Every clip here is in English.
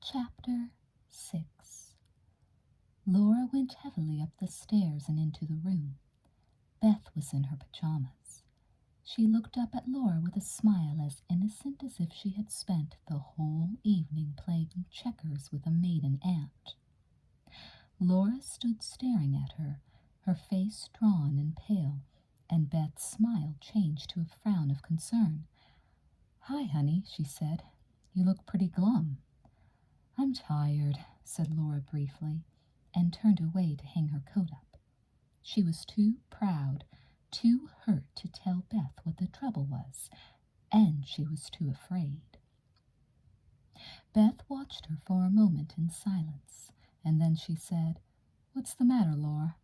Chapter 6. Laura went heavily up the stairs and into the room. Beth was in her pajamas. She looked up at Laura with a smile as innocent as if she had spent the whole evening playing checkers with a maiden aunt. Laura stood staring at her, her face drawn and pale, and Beth's smile changed to a frown of concern. "Hi, honey," she said. "You look pretty glum." "I'm tired," said Laura briefly, and turned away to hang her coat up. She was too proud, too hurt to tell Beth what the trouble was, and she was too afraid. Beth watched her for a moment in silence, and then she said, "What's the matter, Laura?"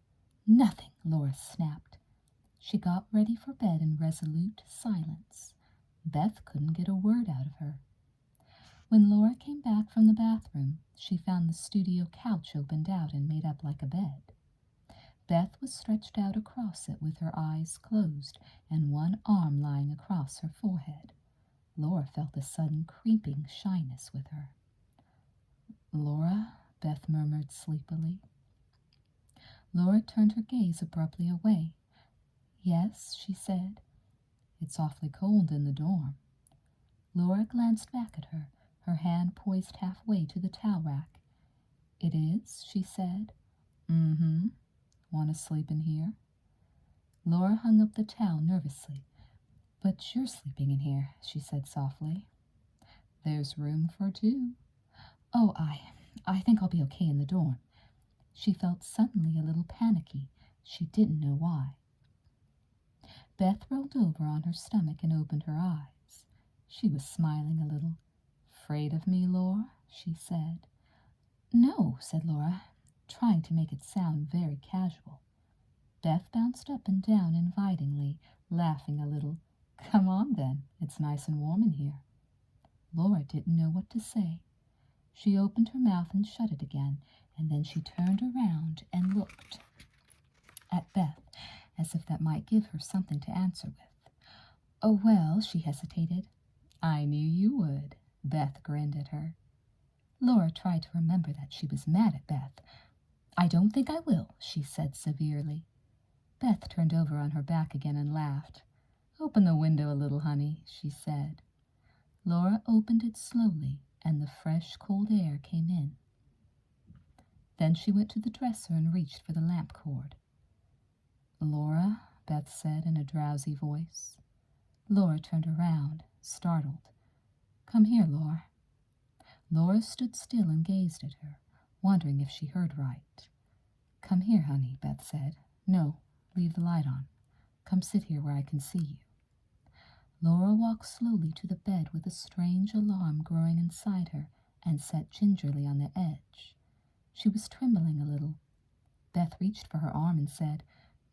"Nothing," Laura snapped. She got ready for bed in resolute silence. Beth couldn't get a word out of her. When Laura came back from the bathroom, she found the studio couch opened out and made up like a bed. Beth was stretched out across it with her eyes closed and one arm lying across her forehead. Laura felt a sudden creeping shyness with her. "Laura," Beth murmured sleepily. Laura turned her gaze abruptly away. "Yes," she said. "It's awfully cold in the dorm." Laura glanced back at her, her hand poised halfway to the towel rack. "It is?" she said. "Mm-hmm. Want to sleep in here?" Laura hung up the towel nervously. "But you're sleeping in here," she said softly. "There's room for two." "Oh, I think I'll be okay in the dorm." She felt suddenly a little panicky. She didn't know why. Beth rolled over on her stomach and opened her eyes. She was smiling a little. "Afraid of me, Laura?" she said. "No," said Laura, trying to make it sound very casual. Beth bounced up and down invitingly, laughing a little. "Come on, then. It's nice and warm in here." Laura didn't know what to say. She opened her mouth and shut it again, and then she turned around and looked at Beth, as if that might give her something to answer with. "Oh, well," she hesitated. "I knew you would." Beth grinned at her. Laura tried to remember that she was mad at Beth. "I don't think I will," she said severely. Beth turned over on her back again and laughed. "Open the window a little, honey," she said. Laura opened it slowly, and the fresh, cold air came in. Then she went to the dresser and reached for the lamp cord. "Laura," Beth said in a drowsy voice. Laura turned around, startled. "Come here, Laura." Laura stood still and gazed at her, wondering if she heard right. "Come here, honey," Beth said. "No, leave the light on. Come sit here where I can see you." Laura walked slowly to the bed with a strange alarm growing inside her and sat gingerly on the edge. She was trembling a little. Beth reached for her arm and said,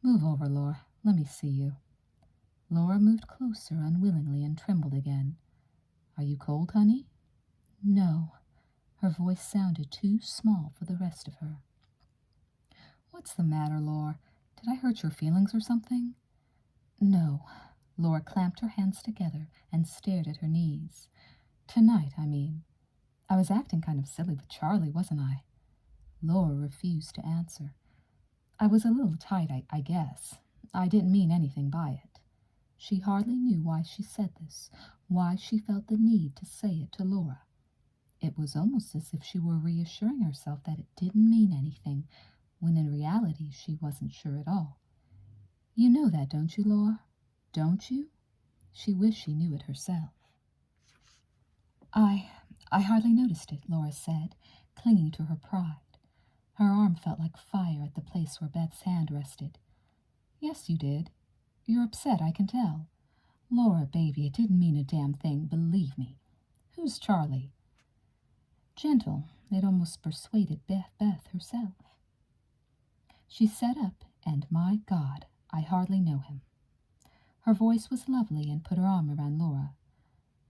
"Move over, Laura. Let me see you." Laura moved closer unwillingly and trembled again. "Are you cold, honey?" "No." Her voice sounded too small for the rest of her. "What's the matter, Laura? Did I hurt your feelings or something?" "No." Laura clamped her hands together and stared at her knees. "Tonight, I mean. I was acting kind of silly with Charlie, wasn't I?" Laura refused to answer. "I was a little tight, I guess. I didn't mean anything by it." She hardly knew why she said this, why she felt the need to say it to Laura. It was almost as if she were reassuring herself that it didn't mean anything, when in reality she wasn't sure at all. "You know that, don't you, Laura? Don't you?" She wished she knew it herself. I hardly noticed it," Laura said, clinging to her pride. Her arm felt like fire at the place where Beth's hand rested. "Yes, you did. You're upset, I can tell." "Laura, baby, it didn't mean a damn thing, believe me." "Who's Charlie?" Gentle, it almost persuaded Beth herself. She sat up, and my God, I hardly know him. Her voice was lovely and put her arm around Laura.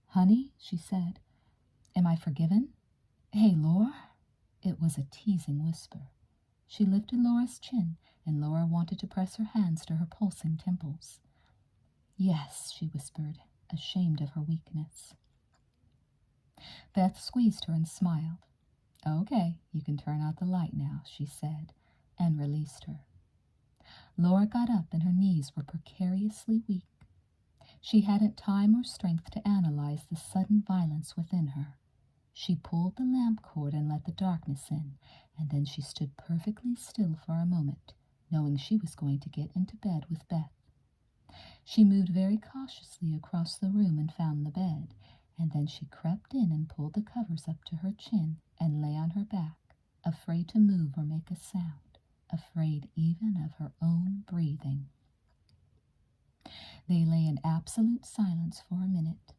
"Honey," she said, "am I forgiven?" "Hey, Laura." It was a teasing whisper. She lifted Laura's chin, and Laura wanted to press her hands to her pulsing temples. "Yes," she whispered, ashamed of her weakness. Beth squeezed her and smiled. "Okay, you can turn out the light now," she said, and released her. Laura got up, and her knees were precariously weak. She hadn't time or strength to analyze the sudden violence within her. She pulled the lamp cord and let the darkness in, and then she stood perfectly still for a moment, knowing she was going to get into bed with Beth. She moved very cautiously across the room and found the bed, and then she crept in and pulled the covers up to her chin and lay on her back, afraid to move or make a sound, afraid even of her own breathing. They lay in absolute silence for a minute.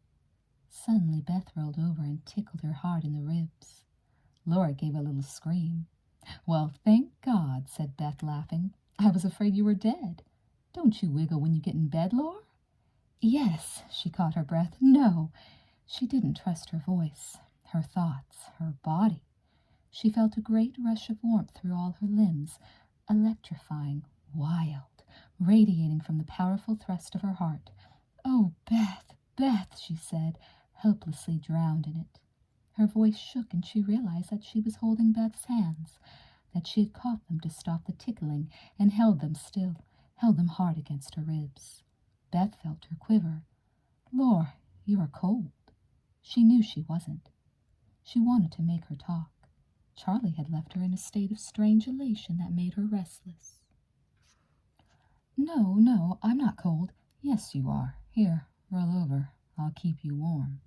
Suddenly Beth rolled over and tickled her hard in the ribs. Laura gave a little scream. "Well, thank God," said Beth, laughing. "I was afraid you were dead. Don't you wiggle when you get in bed, Laura?" "Yes," she caught her breath. "No." She didn't trust her voice, her thoughts, her body. She felt a great rush of warmth through all her limbs, electrifying, wild, radiating from the powerful thrust of her heart. "Oh, Beth, Beth," she said, helplessly drowned in it. Her voice shook, and she realized that she was holding Beth's hands, that she had caught them to stop the tickling and held them still, held them hard against her ribs. Beth felt her quiver. "Lor, you are cold." She knew she wasn't. She wanted to make her talk. Charlie had left her in a state of strange elation that made her restless. "No, no, I'm not cold." "Yes, you are. Here, roll over. I'll keep you warm."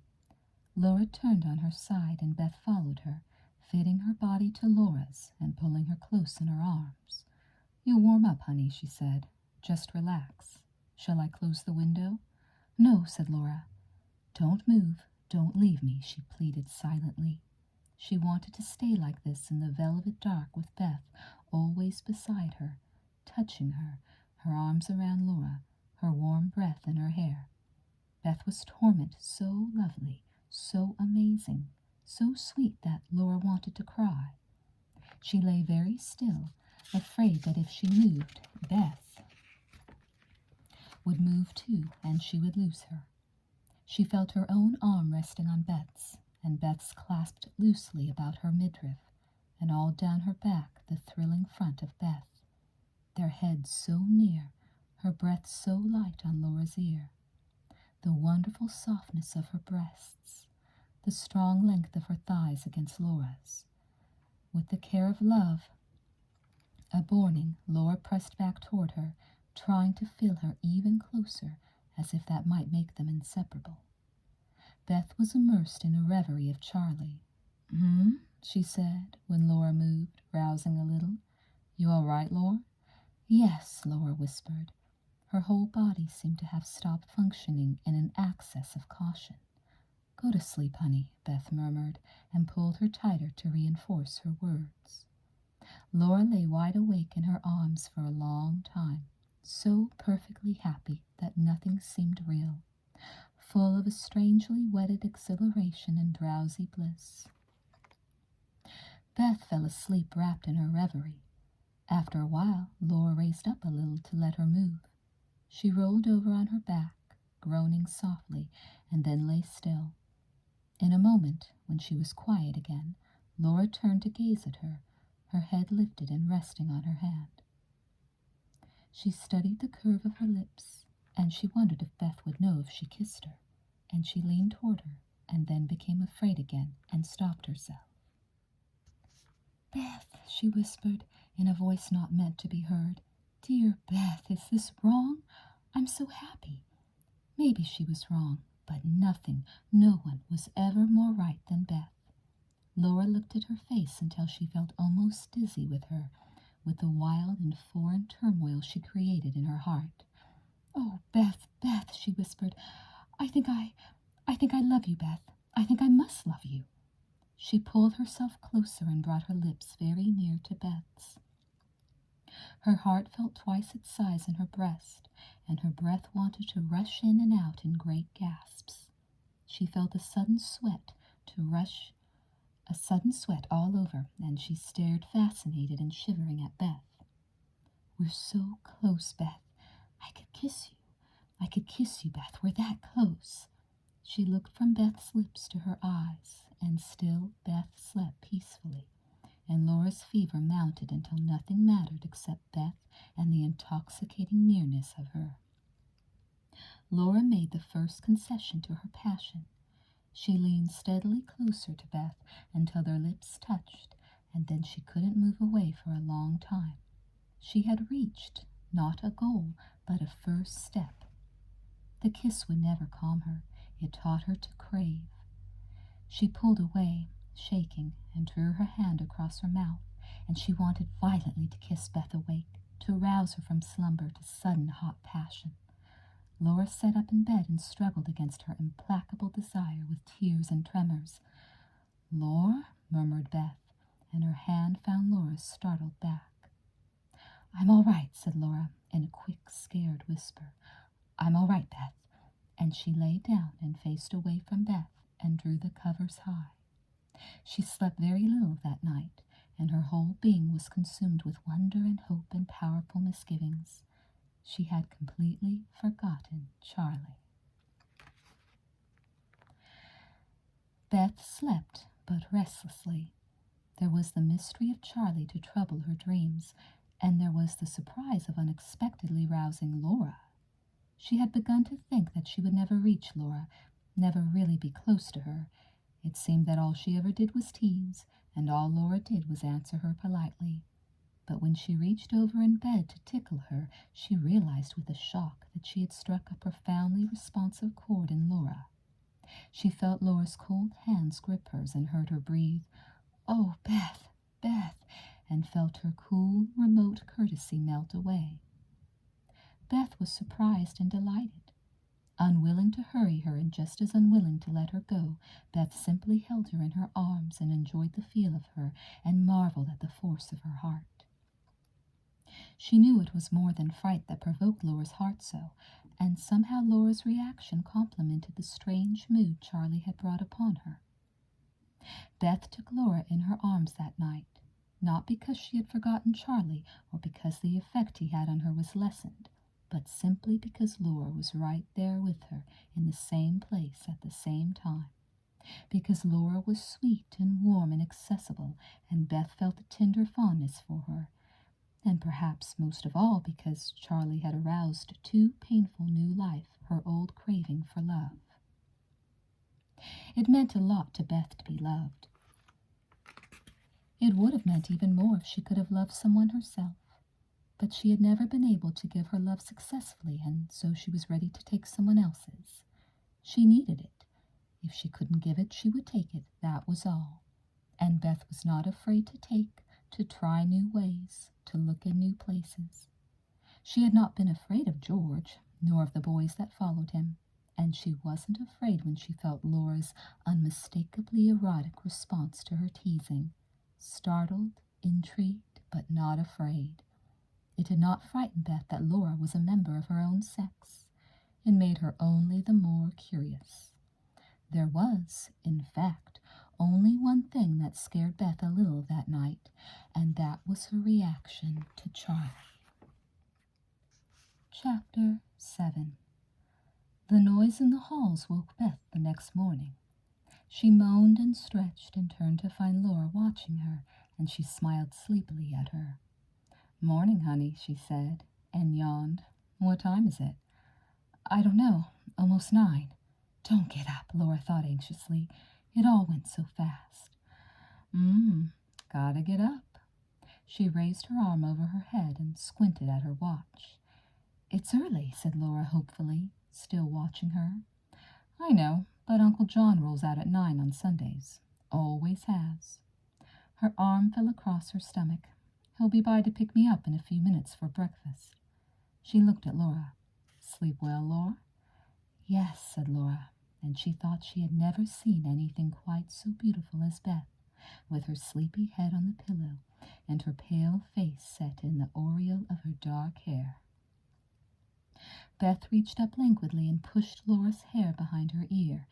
Laura turned on her side, and Beth followed her, fitting her body to Laura's and pulling her close in her arms. "You'll warm up, honey," she said. "Just relax. Shall I close the window?" "No," said Laura. "Don't move. Don't leave me," she pleaded silently. She wanted to stay like this in the velvet dark with Beth always beside her, touching her, her arms around Laura, her warm breath in her hair. Beth was torment so lovely, so amazing, so sweet that Laura wanted to cry. She lay very still, afraid that if she moved, Beth would move too, and she would lose her. She felt her own arm resting on Beth's, and Beth's clasped loosely about her midriff, and all down her back the thrilling front of Beth. Their heads so near, her breath so light on Laura's ear. The wonderful softness of her breasts, the strong length of her thighs against Laura's. With the care of love upborning, Laura pressed back toward her, trying to feel her even closer, as if that might make them inseparable. Beth was immersed in a reverie of Charlie. She said, when Laura moved, rousing a little. "You all right, Laura?" "Yes," Laura whispered. Her whole body seemed to have stopped functioning in an access of caution. "Go to sleep, honey," Beth murmured, and pulled her tighter to reinforce her words. Laura lay wide awake in her arms for a long time, so perfectly happy that nothing seemed real, full of a strangely wedded exhilaration and drowsy bliss. Beth fell asleep wrapped in her reverie. After a while, Laura raised up a little to let her move. She rolled over on her back, groaning softly, and then lay still. In a moment, when she was quiet again, Laura turned to gaze at her, her head lifted and resting on her hand. She studied the curve of her lips, and she wondered if Beth would know if she kissed her, and she leaned toward her, and then became afraid again and stopped herself. "Beth," she whispered, in a voice not meant to be heard. "Dear Beth, is this wrong? I'm so happy." Maybe she was wrong, but nothing, no one was ever more right than Beth. Laura looked at her face until she felt almost dizzy with the wild and foreign turmoil she created in her heart. "Oh, Beth, Beth," she whispered, I think I love you, Beth. I think I must love you." She pulled herself closer and brought her lips very near to Beth's. Her heart felt twice its size in her breast, and her breath wanted to rush in and out in great gasps. She felt a sudden sweat all over, and she stared fascinated and shivering at Beth. "We're so close, Beth. I could kiss you. I could kiss you, Beth. We're that close." She looked from Beth's lips to her eyes, and still Beth slept peacefully, and Laura's fever mounted until nothing mattered except Beth and the intoxicating nearness of her. Laura made the first concession to her passion. She leaned steadily closer to Beth until their lips touched, and then she couldn't move away for a long time. She had reached, not a goal, but a first step. The kiss would never calm her. It taught her to crave. She pulled away, shaking, and drew her hand across her mouth, and she wanted violently to kiss Beth awake, to rouse her from slumber to sudden hot passion. Laura sat up in bed and struggled against her implacable desire with tears and tremors. "Laura," murmured Beth, and her hand found Laura's startled back. "I'm all right," said Laura in a quick, scared whisper. "I'm all right, Beth." And she lay down and faced away from Beth and drew the covers high. She slept very little that night, and her whole being was consumed with wonder and hope and powerful misgivings. She had completely forgotten Charlie. Beth slept, but restlessly. There was the mystery of Charlie to trouble her dreams, and there was the surprise of unexpectedly rousing Laura. She had begun to think that she would never reach Laura, never really be close to her. It seemed that all she ever did was tease, and all Laura did was answer her politely. But when she reached over in bed to tickle her, she realized with a shock that she had struck a profoundly responsive chord in Laura. She felt Laura's cold hands grip hers and heard her breathe, "Oh, Beth, Beth," and felt her cool, remote courtesy melt away. Beth was surprised and delighted. Unwilling to hurry her and just as unwilling to let her go, Beth simply held her in her arms and enjoyed the feel of her and marveled at the force of her heart. She knew it was more than fright that provoked Laura's heart so, and somehow Laura's reaction complemented the strange mood Charlie had brought upon her. Beth took Laura in her arms that night, not because she had forgotten Charlie or because the effect he had on her was lessened, but simply because Laura was right there with her in the same place at the same time. Because Laura was sweet and warm and accessible, and Beth felt a tender fondness for her. And perhaps most of all because Charlie had aroused to painful new life her old craving for love. It meant a lot to Beth to be loved. It would have meant even more if she could have loved someone herself. But she had never been able to give her love successfully, and so she was ready to take someone else's. She needed it. If she couldn't give it, she would take it, that was all. And Beth was not afraid to take, to try new ways, to look in new places. She had not been afraid of George, nor of the boys that followed him, and she wasn't afraid when she felt Laura's unmistakably erotic response to her teasing. Startled, intrigued, but not afraid. It did not frighten Beth that Laura was a member of her own sex. It made her only the more curious. There was, in fact, only one thing that scared Beth a little that night, and that was her reaction to Charlie. Chapter 7. The noise in the halls woke Beth the next morning. She moaned and stretched and turned to find Laura watching her, and she smiled sleepily at her. "Morning, honey," she said, and yawned. "What time is it?" "I don't know. Almost 9. Don't get up," Laura thought anxiously. It all went so fast. Gotta get up." She raised her arm over her head and squinted at her watch. "It's early," said Laura hopefully, still watching her. "I know, but Uncle John rolls out at 9 on Sundays. Always has. Her arm fell across her stomach. He'll be by to pick me up in a few minutes for breakfast. She looked at Laura. Sleep well, Laura? Yes, said Laura, and she thought she had never seen anything quite so beautiful as Beth, with her sleepy head on the pillow and her pale face set in the aureole of her dark hair. Beth reached up languidly and pushed Laura's hair behind her ear,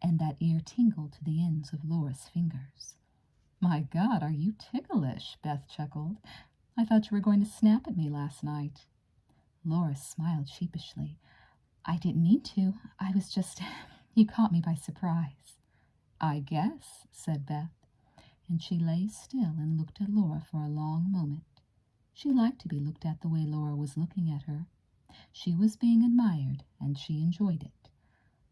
and that ear tingled to the ends of Laura's fingers. My God, are you ticklish, Beth chuckled. I thought you were going to snap at me last night. Laura smiled sheepishly. I didn't mean to. I was just... You caught me by surprise. I guess, said Beth, and she lay still and looked at Laura for a long moment. She liked to be looked at the way Laura was looking at her. She was being admired, and she enjoyed it.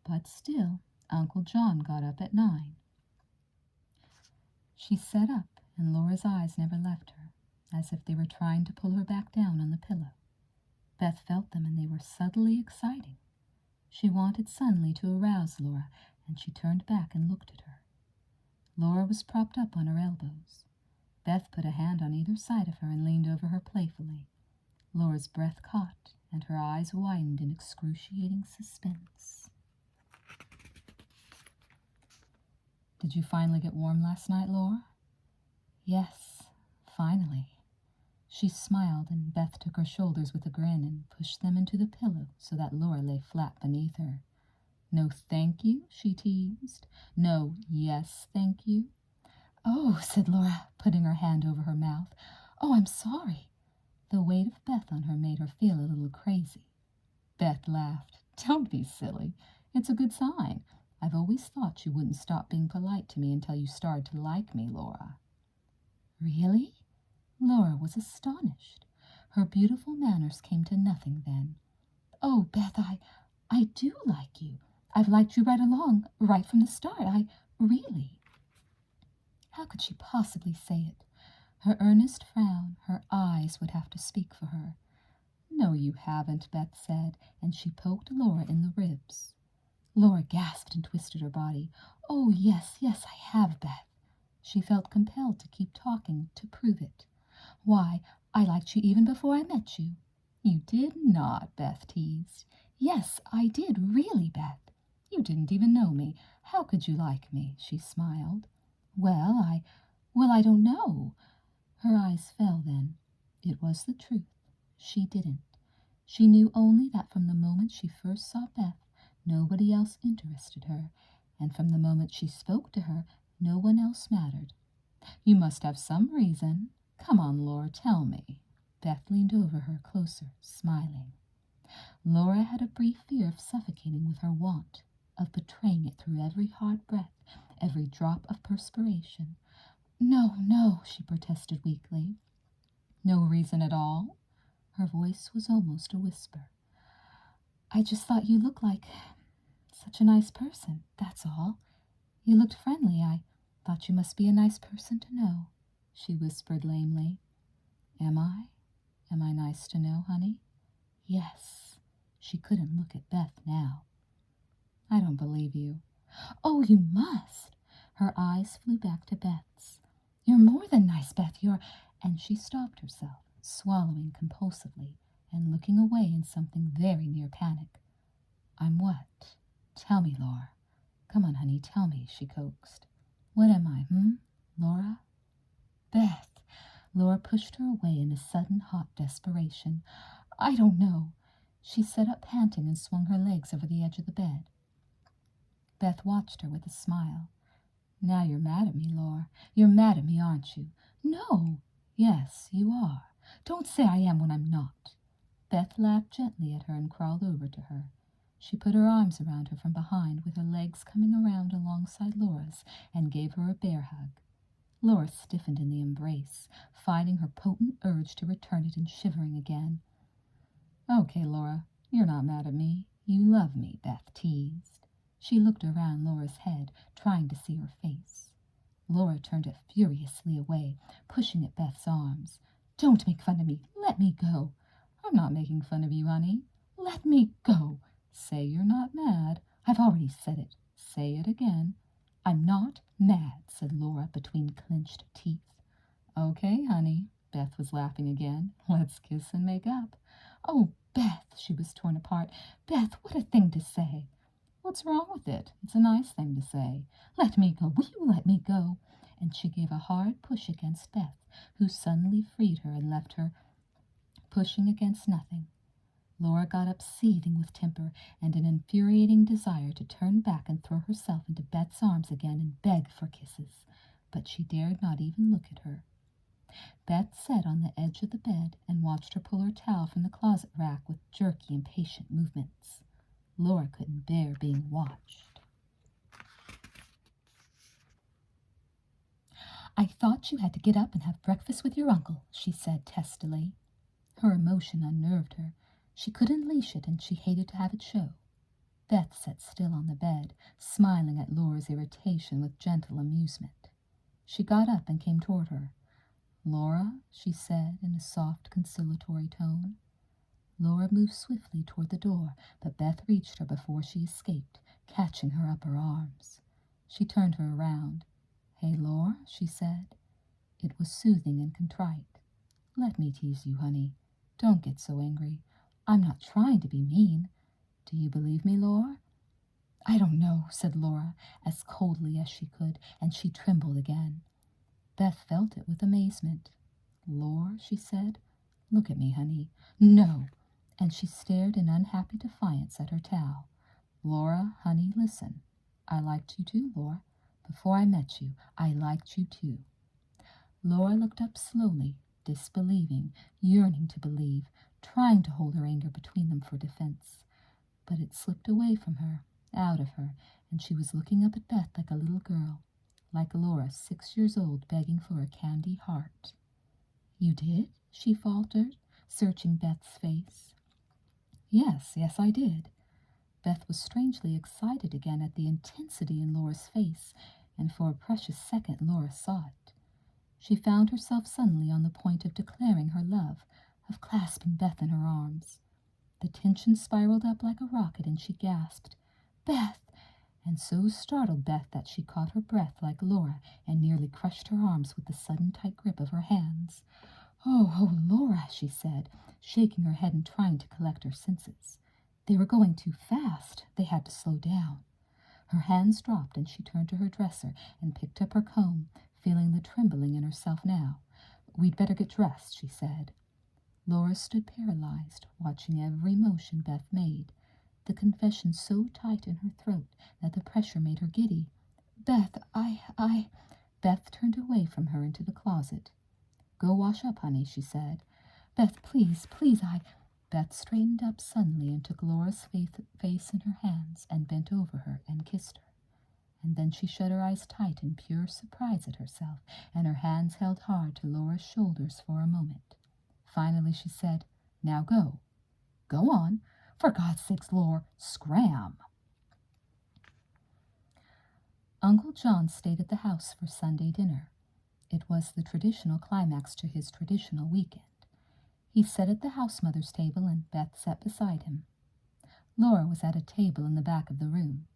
But still, Uncle John got up at 9. She sat up, and Laura's eyes never left her, as if they were trying to pull her back down on the pillow. Beth felt them, and they were subtly exciting. She wanted suddenly to arouse Laura, and she turned back and looked at her. Laura was propped up on her elbows. Beth put a hand on either side of her and leaned over her playfully. Laura's breath caught, and her eyes widened in excruciating suspense. Did you finally get warm last night, Laura? Yes, finally. She smiled, and Beth took her shoulders with a grin and pushed them into the pillow so that Laura lay flat beneath her. No thank you, she teased. No yes thank you. Oh, said Laura, putting her hand over her mouth. Oh, I'm sorry. The weight of Beth on her made her feel a little crazy. Beth laughed. Don't be silly. It's a good sign. I've always thought you wouldn't stop being polite to me until you started to like me, Laura. Really? Laura was astonished. Her beautiful manners came to nothing then. Oh, Beth, I do like you. I've liked you right along, right from the start. Really. How could she possibly say it? Her earnest frown, her eyes would have to speak for her. No, you haven't, Beth said, and she poked Laura in the ribs. Laura gasped and twisted her body. Oh, yes, I have, Beth. She felt compelled to keep talking, to prove it. Why, I liked you even before I met you. You did not, Beth teased. Yes, I did, really, Beth. You didn't even know me. How could you like me? She smiled. Well, I don't know. Her eyes fell then. It was the truth. She didn't. She knew only that from the moment she first saw Beth, nobody else interested her, and from the moment she spoke to her, no one else mattered. You must have some reason. Come on, Laura, tell me. Beth leaned over her closer, smiling. Laura had a brief fear of suffocating with her want, of betraying it through every hard breath, every drop of perspiration. No, she protested weakly. No reason at all? Her voice was almost a whisper. I just thought you looked like such a nice person, that's all. You looked friendly. I thought you must be a nice person to know, she whispered lamely. Am I? Am I nice to know, honey? Yes. She couldn't look at Beth now. I don't believe you. Oh, you must. Her eyes flew back to Beth's. You're more than nice, Beth. And she stopped herself, swallowing compulsively and looking away in something very near panic. I'm what? Tell me, Laura. Come on, honey, tell me, she coaxed. What am I, Laura? Beth. Laura pushed her away in a sudden hot desperation. I don't know. She sat up panting and swung her legs over the edge of the bed. Beth watched her with a smile. Now you're mad at me, Laura. You're mad at me, aren't you? No. Yes, you are. Don't say I am when I'm not. Beth laughed gently at her and crawled over to her. She put her arms around her from behind with her legs coming around alongside Laura's and gave her a bear hug. Laura stiffened in the embrace, fighting her potent urge to return it and shivering again. Okay, Laura, you're not mad at me. You love me, Beth teased. She looked around Laura's head, trying to see her face. Laura turned it furiously away, pushing at Beth's arms. Don't make fun of me. Let me go. I'm not making fun of you, honey. Let me go. Say you're not mad. I've already said it. Say it again. I'm not mad, said Laura between clenched teeth. Okay, honey. Beth was laughing again. Let's kiss and make up. Oh, Beth, she was torn apart. Beth, what a thing to say. What's wrong with it? It's a nice thing to say. Let me go. Will you let me go? And she gave a hard push against Beth, who suddenly freed her and left her pushing against nothing. Laura got up seething with temper and an infuriating desire to turn back and throw herself into Beth's arms again and beg for kisses, but she dared not even look at her. Beth sat on the edge of the bed and watched her pull her towel from the closet rack with jerky, impatient movements. Laura couldn't bear being watched. I thought you had to get up and have breakfast with your uncle, she said testily. Her emotion unnerved her. She couldn't leash it, and she hated to have it show. Beth sat still on the bed, smiling at Laura's irritation with gentle amusement. She got up and came toward her. Laura, she said in a soft, conciliatory tone. Laura moved swiftly toward the door, but Beth reached her before she escaped, catching her up her arms. She turned her around. Hey, Laura, she said. It was soothing and contrite. Let me tease you, honey. Don't get so angry. I'm not trying to be mean. Do you believe me, Laura? I don't know, said Laura, as coldly as she could, and she trembled again. Beth felt it with amazement. Laura, she said, look at me, honey. No. And she stared in unhappy defiance at her towel. Laura, honey, listen. I liked you too, Laura. Before I met you, I liked you too. Laura looked up slowly, disbelieving, yearning to believe, trying to hold her anger between them for defense. But it slipped away from her, out of her, and she was looking up at Beth like a little girl, like Laura, 6 years old, begging for a candy heart. You did? She faltered, searching Beth's face. Yes, I did. Beth was strangely excited again at the intensity in Laura's face, and for a precious second Laura saw it. She found herself suddenly on the point of declaring her love, of clasping Beth in her arms. The tension spiraled up like a rocket, and she gasped, Beth! And so startled Beth that she caught her breath like Laura and nearly crushed her arms with the sudden tight grip of her hands. Oh, Laura, she said, shaking her head and trying to collect her senses. They were going too fast. They had to slow down. Her hands dropped, and she turned to her dresser and picked up her comb, feeling the trembling in herself now. We'd better get dressed, she said. Laura stood paralyzed, watching every motion Beth made, the confession so tight in her throat that the pressure made her giddy. Beth, I... Beth turned away from her into the closet. Go wash up, honey, she said. Beth, please, I... Beth straightened up suddenly and took Laura's face in her hands and bent over her and kissed her. And then she shut her eyes tight in pure surprise at herself, and her hands held hard to Laura's shoulders for a moment. Finally she said, Now go. Go on. For God's sakes, Laura, scram. Uncle John stayed at the house for Sunday dinner. It was the traditional climax to his traditional weekend. He sat at the house mother's table, and Beth sat beside him. Laura was at a table in the back of the room.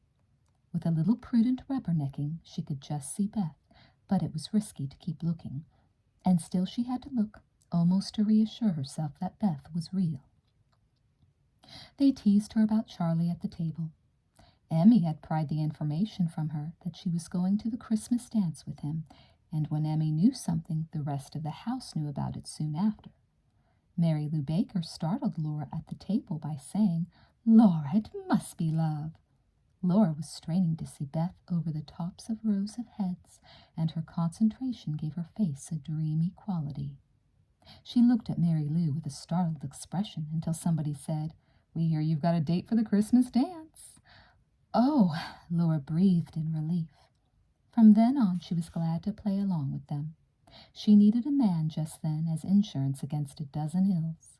With a little prudent rubbernecking, she could just see Beth, but it was risky to keep looking, and still she had to look, almost to reassure herself that Beth was real. They teased her about Charlie at the table. Emmy had pried the information from her that she was going to the Christmas dance with him, and when Emmy knew something, the rest of the house knew about it soon after. Mary Lou Baker startled Laura at the table by saying, Laura, it must be love. Laura was straining to see Beth over the tops of rows of heads, and her concentration gave her face a dreamy quality. She looked at Mary Lou with a startled expression until somebody said, We hear you've got a date for the Christmas dance. Oh, Laura breathed in relief. From then on, she was glad to play along with them. She needed a man just then as insurance against a dozen ills.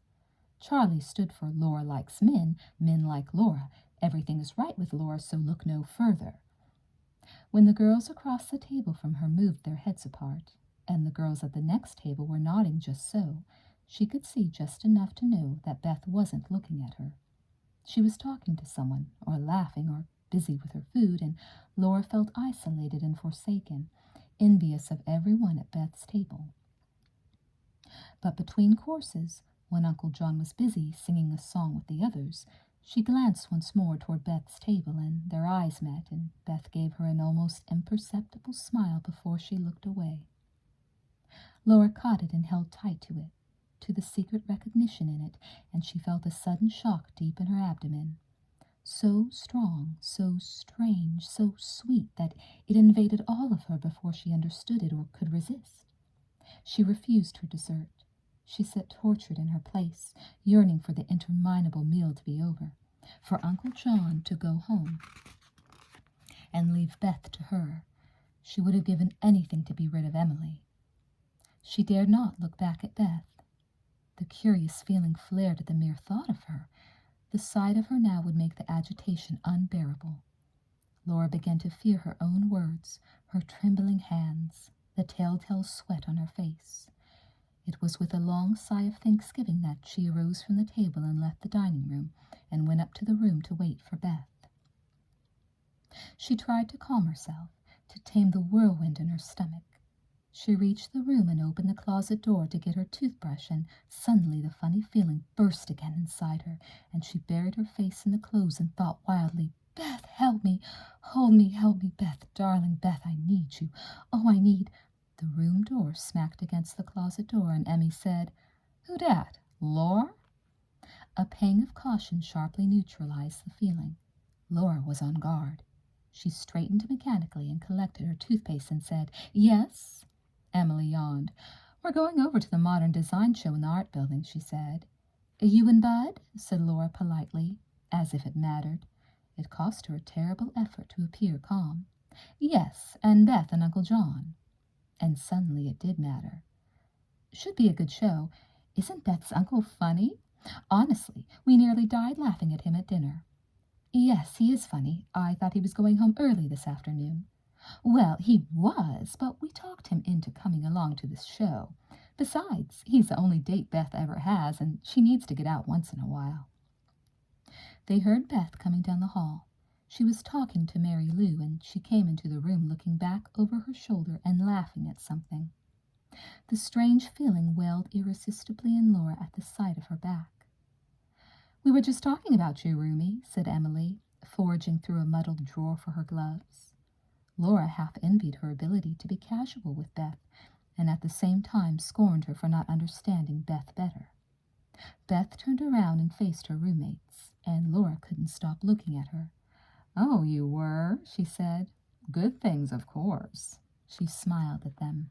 Charlie stood for Laura likes men, men like Laura. Everything is right with Laura, so look no further. When the girls across the table from her moved their heads apart, and the girls at the next table were nodding just so, she could see just enough to know that Beth wasn't looking at her. She was talking to someone, or laughing, or busy with her food, and Laura felt isolated and forsaken, envious of everyone at Beth's table. But between courses, when Uncle John was busy singing a song with the others, she glanced once more toward Beth's table, and their eyes met, and Beth gave her an almost imperceptible smile before she looked away. Laura caught it and held tight to it, to the secret recognition in it, and she felt a sudden shock deep in her abdomen. So strong, so strange, so sweet that it invaded all of her before she understood it or could resist. She refused her dessert. She sat tortured in her place, yearning for the interminable meal to be over, for Uncle John to go home and leave Beth to her. She would have given anything to be rid of Emily. She dared not look back at Beth. The curious feeling flared at the mere thought of her. The sight of her now would make the agitation unbearable. Laura began to fear her own words, her trembling hands, the telltale sweat on her face. It was with a long sigh of thanksgiving that she arose from the table and left the dining room and went up to the room to wait for Beth. She tried to calm herself, to tame the whirlwind in her stomach. She reached the room and opened the closet door to get her toothbrush, and suddenly the funny feeling burst again inside her, and she buried her face in the clothes and thought wildly, "Beth, help me! Hold me, help me, Beth, darling Beth, I need you. Oh, I need—" The room door smacked against the closet door, and Emmy said, "Who dat? Laura?" A pang of caution sharply neutralized the feeling. Laura was on guard. She straightened mechanically and collected her toothpaste and said, "Yes?" Emily yawned. "We're going over to the Modern Design Show in the Art Building," she said. "You and Bud?" said Laura politely, as if it mattered. It cost her a terrible effort to appear calm. "Yes, and Beth and Uncle John." And suddenly it did matter. "Should be a good show. Isn't Beth's uncle funny? Honestly, we nearly died laughing at him at dinner." "Yes, he is funny. I thought he was going home early this afternoon." "Well, he was, but we talked him into coming along to this show. Besides, he's the only date Beth ever has, and she needs to get out once in a while." They heard Beth coming down the hall. She was talking to Mary Lou, and she came into the room looking back over her shoulder and laughing at something. The strange feeling welled irresistibly in Laura at the sight of her back. "We were just talking about you, Rumi," said Emily, foraging through a muddled drawer for her gloves. Laura half envied her ability to be casual with Beth, and at the same time scorned her for not understanding Beth better. Beth turned around and faced her roommates, and Laura couldn't stop looking at her. "Oh, you were," she said. "Good things, of course." She smiled at them.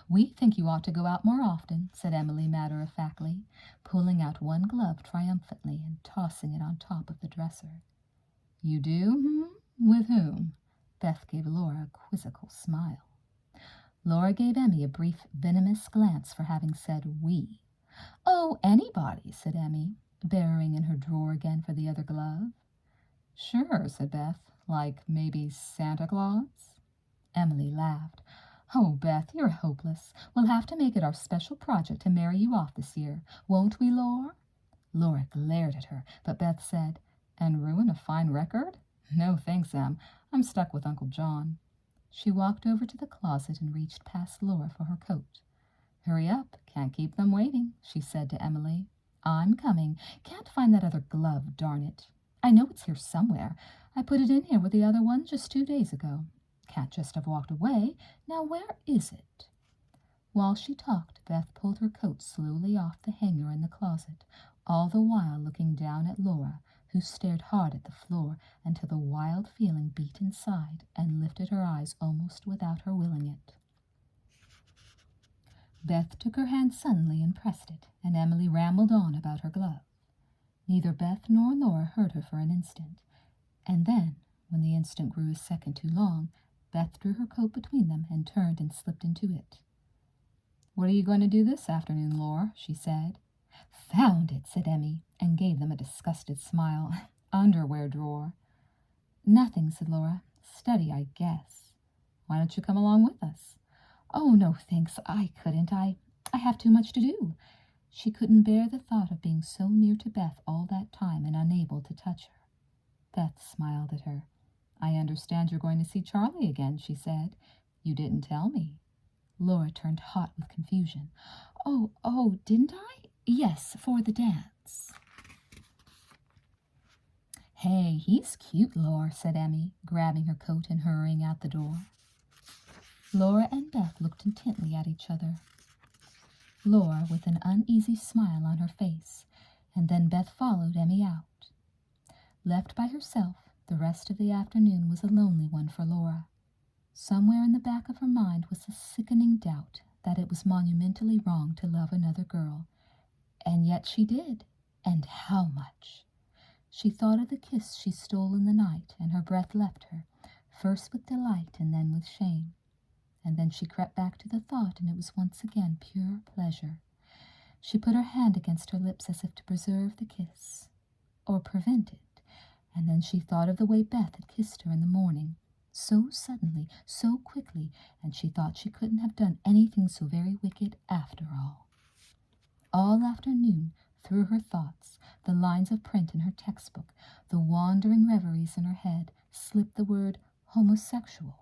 "We think you ought to go out more often," said Emily matter-of-factly, pulling out one glove triumphantly and tossing it on top of the dresser. "You do? With whom?" Beth gave Laura a quizzical smile. Laura gave Emmy a brief, venomous glance for having said "we." "Oh, anybody," said Emmy, burrowing in her drawer again for the other glove. "Sure," said Beth. "Like maybe Santa Claus?" Emily laughed. "Oh, Beth, you're hopeless. We'll have to make it our special project to marry you off this year. Won't we, Laura?" Laura glared at her, but Beth said, "And ruin a fine record? No thanks, Em. I'm stuck with Uncle John." She walked over to the closet and reached past Laura for her coat. "Hurry up. Can't keep them waiting," she said to Emily. "I'm coming. Can't find that other glove, darn it. I know it's here somewhere. I put it in here with the other one just 2 days ago. Can't just have walked away. Now where is it?" While she talked, Beth pulled her coat slowly off the hanger in the closet, all the while looking down at Laura, who stared hard at the floor until the wild feeling beat inside and lifted her eyes almost without her willing it. Beth took her hand suddenly and pressed it, and Emily rambled on about her glove. Neither Beth nor Laura heard her for an instant, and then, when the instant grew a second too long, Beth drew her coat between them and turned and slipped into it. "What are you going to do this afternoon, Laura?" she said. "Found it," said Emmy, and gave them a disgusted smile. "Underwear drawer." "Nothing," said Laura. "Study, I guess." "Why don't you come along with us?" "Oh, no, thanks. I couldn't. I have too much to do." She couldn't bear the thought of being so near to Beth all that time and unable to touch her. Beth smiled at her. "I understand you're going to see Charlie again," she said. "You didn't tell me." Laura turned hot with confusion. Oh, didn't I? Yes, for the dance." "Hey, he's cute, Laura," said Emmy, grabbing her coat and hurrying out the door. Laura and Beth looked intently at each other. Laura with an uneasy smile on her face, and then Beth followed Emmy out. Left by herself, the rest of the afternoon was a lonely one for Laura. Somewhere in the back of her mind was a sickening doubt that it was monumentally wrong to love another girl, and yet she did, and how much. She thought of the kiss she stole in the night, and her breath left her, first with delight and then with shame. And then she crept back to the thought, and it was once again pure pleasure. She put her hand against her lips as if to preserve the kiss, or prevent it, and then she thought of the way Beth had kissed her in the morning, so suddenly, so quickly, and she thought she couldn't have done anything so very wicked after all. All afternoon, through her thoughts, the lines of print in her textbook, the wandering reveries in her head, slipped the word homosexual.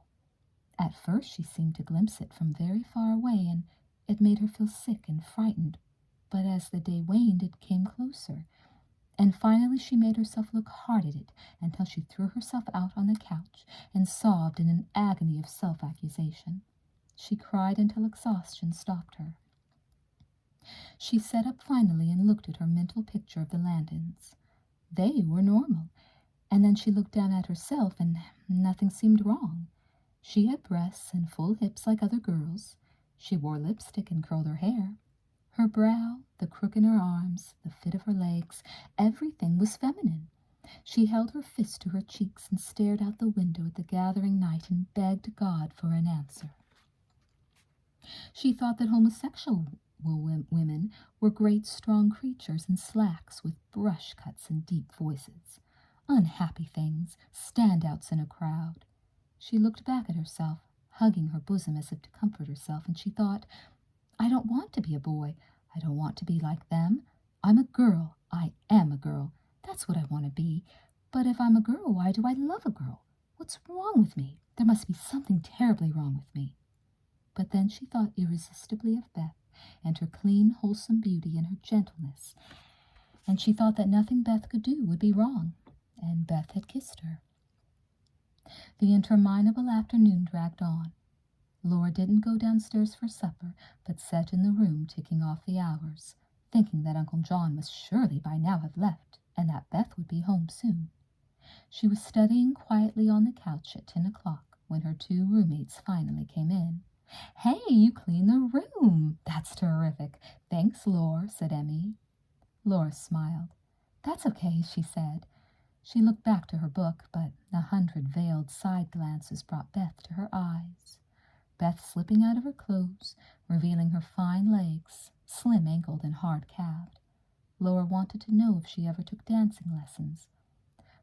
At first she seemed to glimpse it from very far away, and it made her feel sick and frightened, but as the day waned it came closer, and finally she made herself look hard at it until she threw herself out on the couch and sobbed in an agony of self-accusation. She cried until exhaustion stopped her. She sat up finally and looked at her mental picture of the Landons. They were normal, and then she looked down at herself and nothing seemed wrong. She had breasts and full hips like other girls. She wore lipstick and curled her hair. Her brow, the crook in her arms, the fit of her legs, everything was feminine. She held her fist to her cheeks and stared out the window at the gathering night and begged God for an answer. She thought that homosexual women were great strong creatures in slacks with brush cuts and deep voices. Unhappy things, standouts in a crowd. She looked back at herself, hugging her bosom as if to comfort herself, and she thought, "I don't want to be a boy. I don't want to be like them. I'm a girl. I am a girl. That's what I want to be. But if I'm a girl, why do I love a girl? What's wrong with me? There must be something terribly wrong with me." But then she thought irresistibly of Beth and her clean, wholesome beauty and her gentleness, and she thought that nothing Beth could do would be wrong, and Beth had kissed her. The interminable afternoon dragged on. Laura didn't go downstairs for supper, but sat in the room ticking off the hours, thinking that Uncle John must surely by now have left, and that Beth would be home soon. She was studying quietly on the couch at 10 o'clock when her two roommates finally came in. "Hey, you cleaned the room! That's terrific. Thanks, Laura," said Emmy. Laura smiled. "That's okay," she said. She looked back to her book, but 100 veiled side glances brought Beth to her eyes. Beth slipping out of her clothes, revealing her fine legs, slim-ankled and hard-calved. Laura wanted to know if she ever took dancing lessons.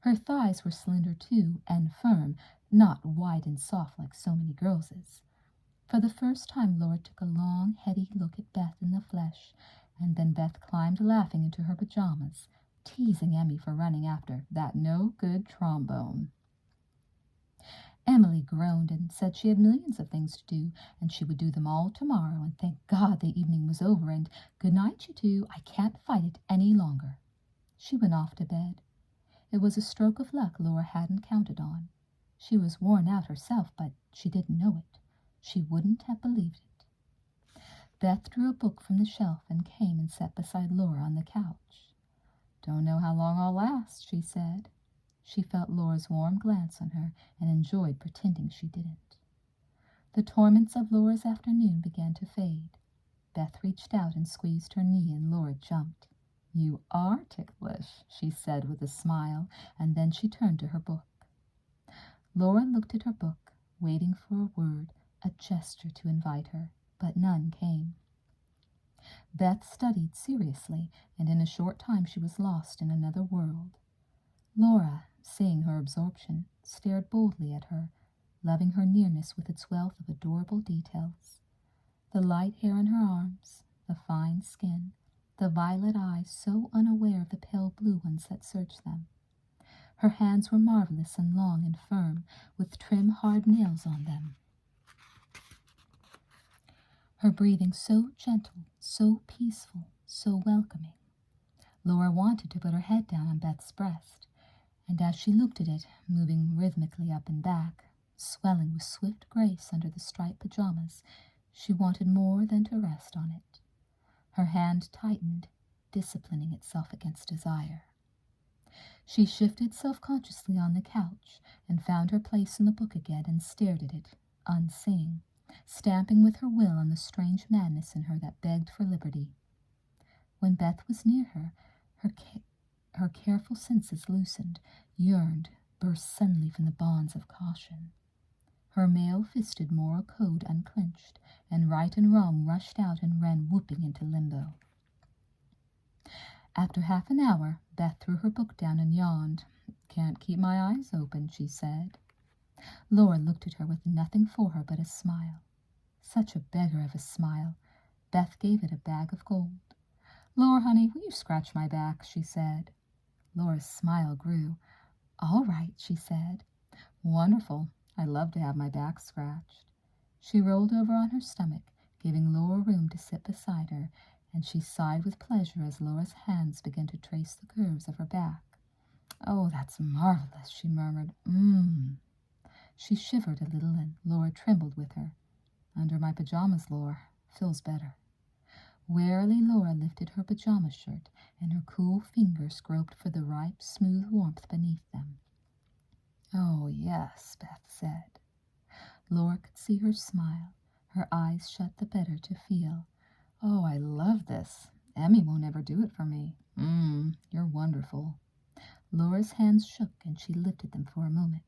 Her thighs were slender too, and firm, not wide and soft like so many girls'. For the first time Laura took a long, heady look at Beth in the flesh, and then Beth climbed laughing into her pajamas, teasing Emmy for running after that no-good trombone. Emily groaned and said she had millions of things to do, and she would do them all tomorrow, and thank God the evening was over, and good night, you two, I can't fight it any longer. She went off to bed. It was a stroke of luck Laura hadn't counted on. She was worn out herself, but she didn't know it. She wouldn't have believed it. Beth drew a book from the shelf and came and sat beside Laura on the couch. "Don't know how long I'll last," she said. She felt Laura's warm glance on her and enjoyed pretending she didn't. The torments of Laura's afternoon began to fade. Beth reached out and squeezed her knee, and Laura jumped. "You are ticklish," she said with a smile, and then she turned to her book. Laura looked at her book, waiting for a word, a gesture to invite her, but none came. Beth studied seriously, and in a short time she was lost in another world. Laura, seeing her absorption, stared boldly at her, loving her nearness with its wealth of adorable details. The light hair on her arms, the fine skin, the violet eyes so unaware of the pale blue ones that searched them. Her hands were marvelous and long and firm, with trim, hard nails on them. Her breathing so gentle, so peaceful, so welcoming. Laura wanted to put her head down on Beth's breast, and as she looked at it, moving rhythmically up and back, swelling with swift grace under the striped pajamas, she wanted more than to rest on it. Her hand tightened, disciplining itself against desire. She shifted self-consciously on the couch and found her place in the book again and stared at it, unseeing, stamping with her will on the strange madness in her that begged for liberty. When Beth was near her, her careful senses loosened, yearned, burst suddenly from the bonds of caution. Her mail-fisted moral code unclenched, and right and wrong rushed out and ran whooping into limbo. After half an hour, Beth threw her book down and yawned. "Can't keep my eyes open," she said. Laura looked at her with nothing for her but a smile. Such a beggar of a smile. Beth gave it a bag of gold. "Laura, honey, will you scratch my back?" she said. Laura's smile grew. "All right," she said. "Wonderful. I love to have my back scratched." She rolled over on her stomach, giving Laura room to sit beside her, and she sighed with pleasure as Laura's hands began to trace the curves of her back. "Oh, that's marvelous," she murmured. She shivered a little, and Laura trembled with her. "Under my pajamas, Laura. Feels better." Warily Laura lifted her pajama shirt, and her cool fingers groped for the ripe, smooth warmth beneath them. "Oh, yes," Beth said. Laura could see her smile, her eyes shut the better to feel. "Oh, I love this. Emmy won't ever do it for me. You're wonderful." Laura's hands shook, and she lifted them for a moment.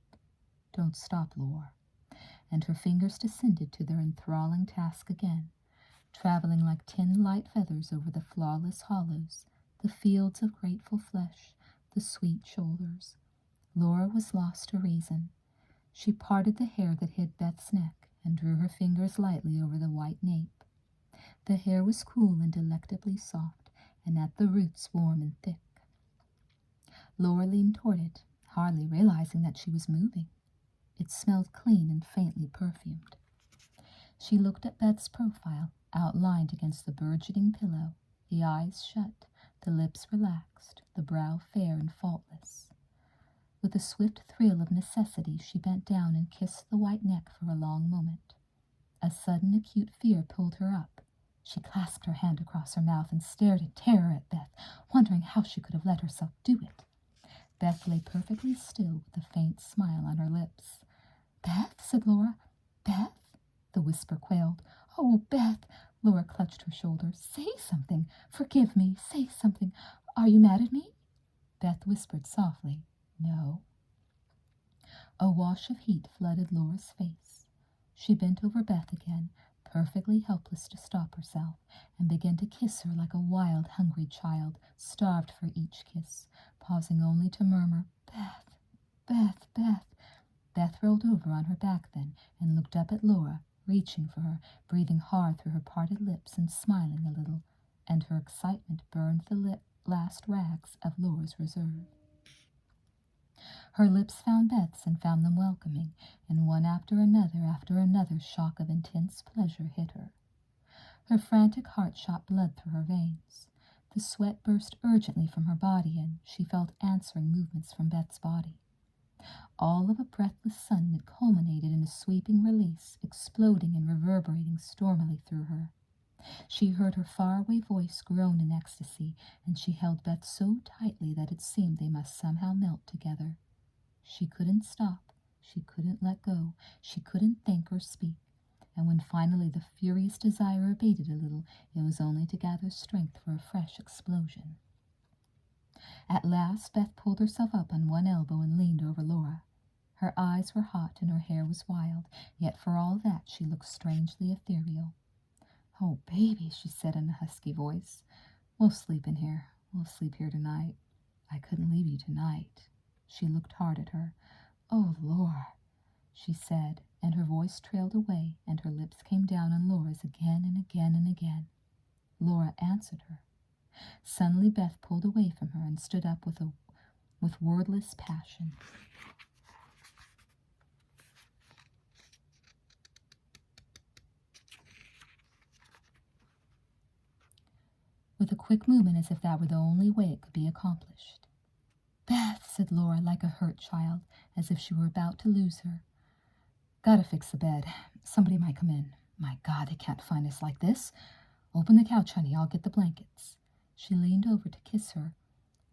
"Don't stop, Laura." And her fingers descended to their enthralling task again, traveling like 10 light feathers over the flawless hollows, the fields of grateful flesh, the sweet shoulders. Laura was lost to reason. She parted the hair that hid Beth's neck and drew her fingers lightly over the white nape. The hair was cool and delectably soft, and at the roots warm and thick. Laura leaned toward it, hardly realizing that she was moving. It smelled clean and faintly perfumed. She looked at Beth's profile, outlined against the burgeoning pillow, the eyes shut, the lips relaxed, the brow fair and faultless. With a swift thrill of necessity, she bent down and kissed the white neck for a long moment. A sudden acute fear pulled her up. She clasped her hand across her mouth and stared in terror at Beth, wondering how she could have let herself do it. Beth lay perfectly still with a faint smile on her lips. "Beth," said Laura. "Beth?" The whisper quailed. "Oh, Beth!" Laura clutched her shoulder. "Say something. Forgive me. Say something. Are you mad at me?" Beth whispered softly, "No." A wash of heat flooded Laura's face. She bent over Beth again, perfectly helpless to stop herself, and began to kiss her like a wild, hungry child, starved for each kiss, pausing only to murmur, "Beth, Beth, Beth." Beth rolled over on her back then and looked up at Laura, reaching for her, breathing hard through her parted lips and smiling a little, and her excitement burned the last rags of Laura's reserve. Her lips found Beth's and found them welcoming, and one after another shock of intense pleasure hit her. Her frantic heart shot blood through her veins. The sweat burst urgently from her body, and she felt answering movements from Beth's body. All of a breathless sudden it culminated in a sweeping release, exploding and reverberating stormily through her. She heard her faraway voice groan in ecstasy, and she held Beth so tightly that it seemed they must somehow melt together. She couldn't stop, she couldn't let go, she couldn't think or speak, and when finally the furious desire abated a little, it was only to gather strength for a fresh explosion. At last Beth pulled herself up on one elbow and leaned over Laura. Her eyes were hot and her hair was wild, yet for all that she looked strangely ethereal. "Oh, baby," she said in a husky voice, "we'll sleep in here. We'll sleep here tonight. I couldn't leave you tonight." She looked hard at her. "Oh, Laura," she said, and her voice trailed away, and her lips came down on Laura's again and again and again. Laura answered her. Suddenly Beth pulled away from her and stood up with a with wordless passion. With a quick movement as if that were the only way it could be accomplished. "Beth," said Laura like a hurt child, as if she were about to lose her. "Gotta fix the bed. Somebody might come in. My God, they can't find us like this. Open the couch, honey. I'll get the blankets." She leaned over to kiss her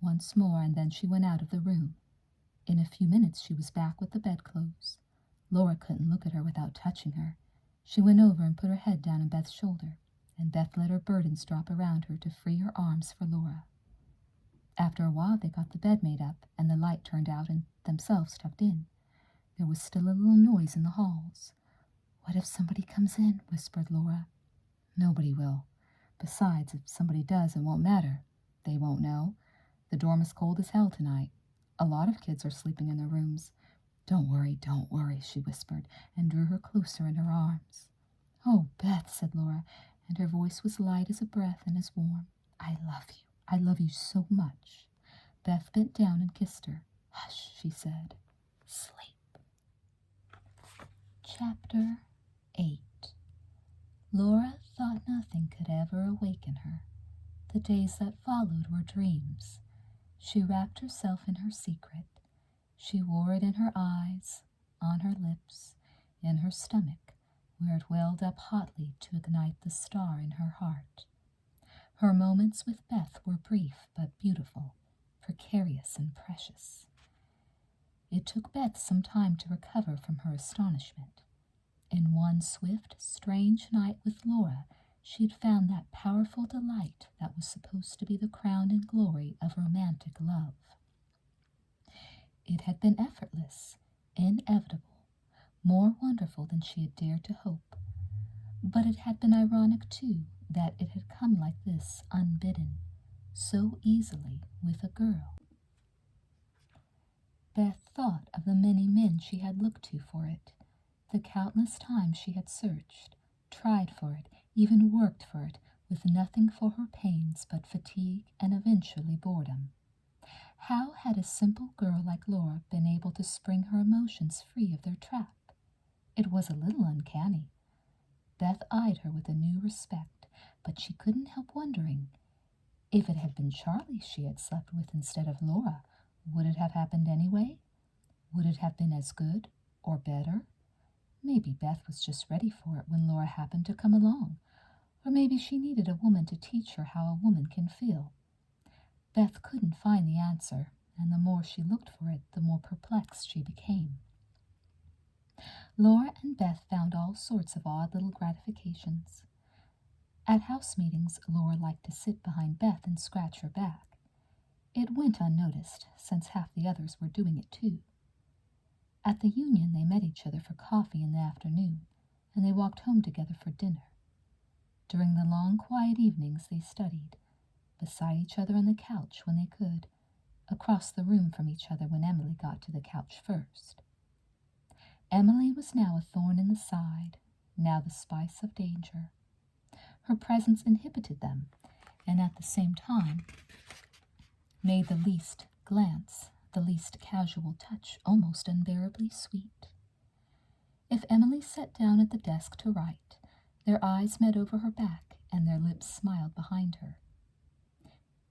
once more, and then she went out of the room. In a few minutes she was back with the bedclothes. Laura couldn't look at her without touching her. She went over and put her head down on Beth's shoulder, and Beth let her burdens drop around her to free her arms for Laura. After a while they got the bed made up and the light turned out and themselves tucked in. There was still a little noise in the halls. "What if somebody comes in?" whispered Laura. "Nobody will. Besides, if somebody does, it won't matter. They won't know. The dorm is cold as hell tonight. A lot of kids are sleeping in their rooms. Don't worry, she whispered, and drew her closer in her arms. "Oh, Beth," said Laura, and her voice was light as a breath and as warm. I love you so much." Beth bent down and kissed her. "Hush," she said. "Sleep." Chapter 8. Laura thought nothing could ever awaken her. The days that followed were dreams. She wrapped herself in her secret. She wore it in her eyes, on her lips, in her stomach, where it welled up hotly to ignite the star in her heart. Her moments with Beth were brief but beautiful, precarious and precious. It took Beth some time to recover from her astonishment. In one swift, strange night with Laura, she had found that powerful delight that was supposed to be the crown and glory of romantic love. It had been effortless, inevitable, more wonderful than she had dared to hope. But it had been ironic, too, that it had come like this, unbidden, so easily, with a girl. Beth thought of the many men she had looked to for it, the countless times she had searched, tried for it, even worked for it, with nothing for her pains but fatigue and eventually boredom. How had a simple girl like Laura been able to spring her emotions free of their trap? It was a little uncanny. Beth eyed her with a new respect, but she couldn't help wondering, if it had been Charlie she had slept with instead of Laura, would it have happened anyway? Would it have been as good or better? Maybe Beth was just ready for it when Laura happened to come along, or maybe she needed a woman to teach her how a woman can feel. Beth couldn't find the answer, and the more she looked for it, the more perplexed she became. Laura and Beth found all sorts of odd little gratifications. At house meetings, Laura liked to sit behind Beth and scratch her back. It went unnoticed, since half the others were doing it too. At the union, they met each other for coffee in the afternoon, and they walked home together for dinner. During the long, quiet evenings, they studied, beside each other on the couch when they could, across the room from each other when Emily got to the couch first. Emily was now a thorn in the side, now the spice of danger. Her presence inhibited them, and at the same time made the least glance, the least casual touch, almost unbearably sweet. If Emily sat down at the desk to write, their eyes met over her back and their lips smiled behind her.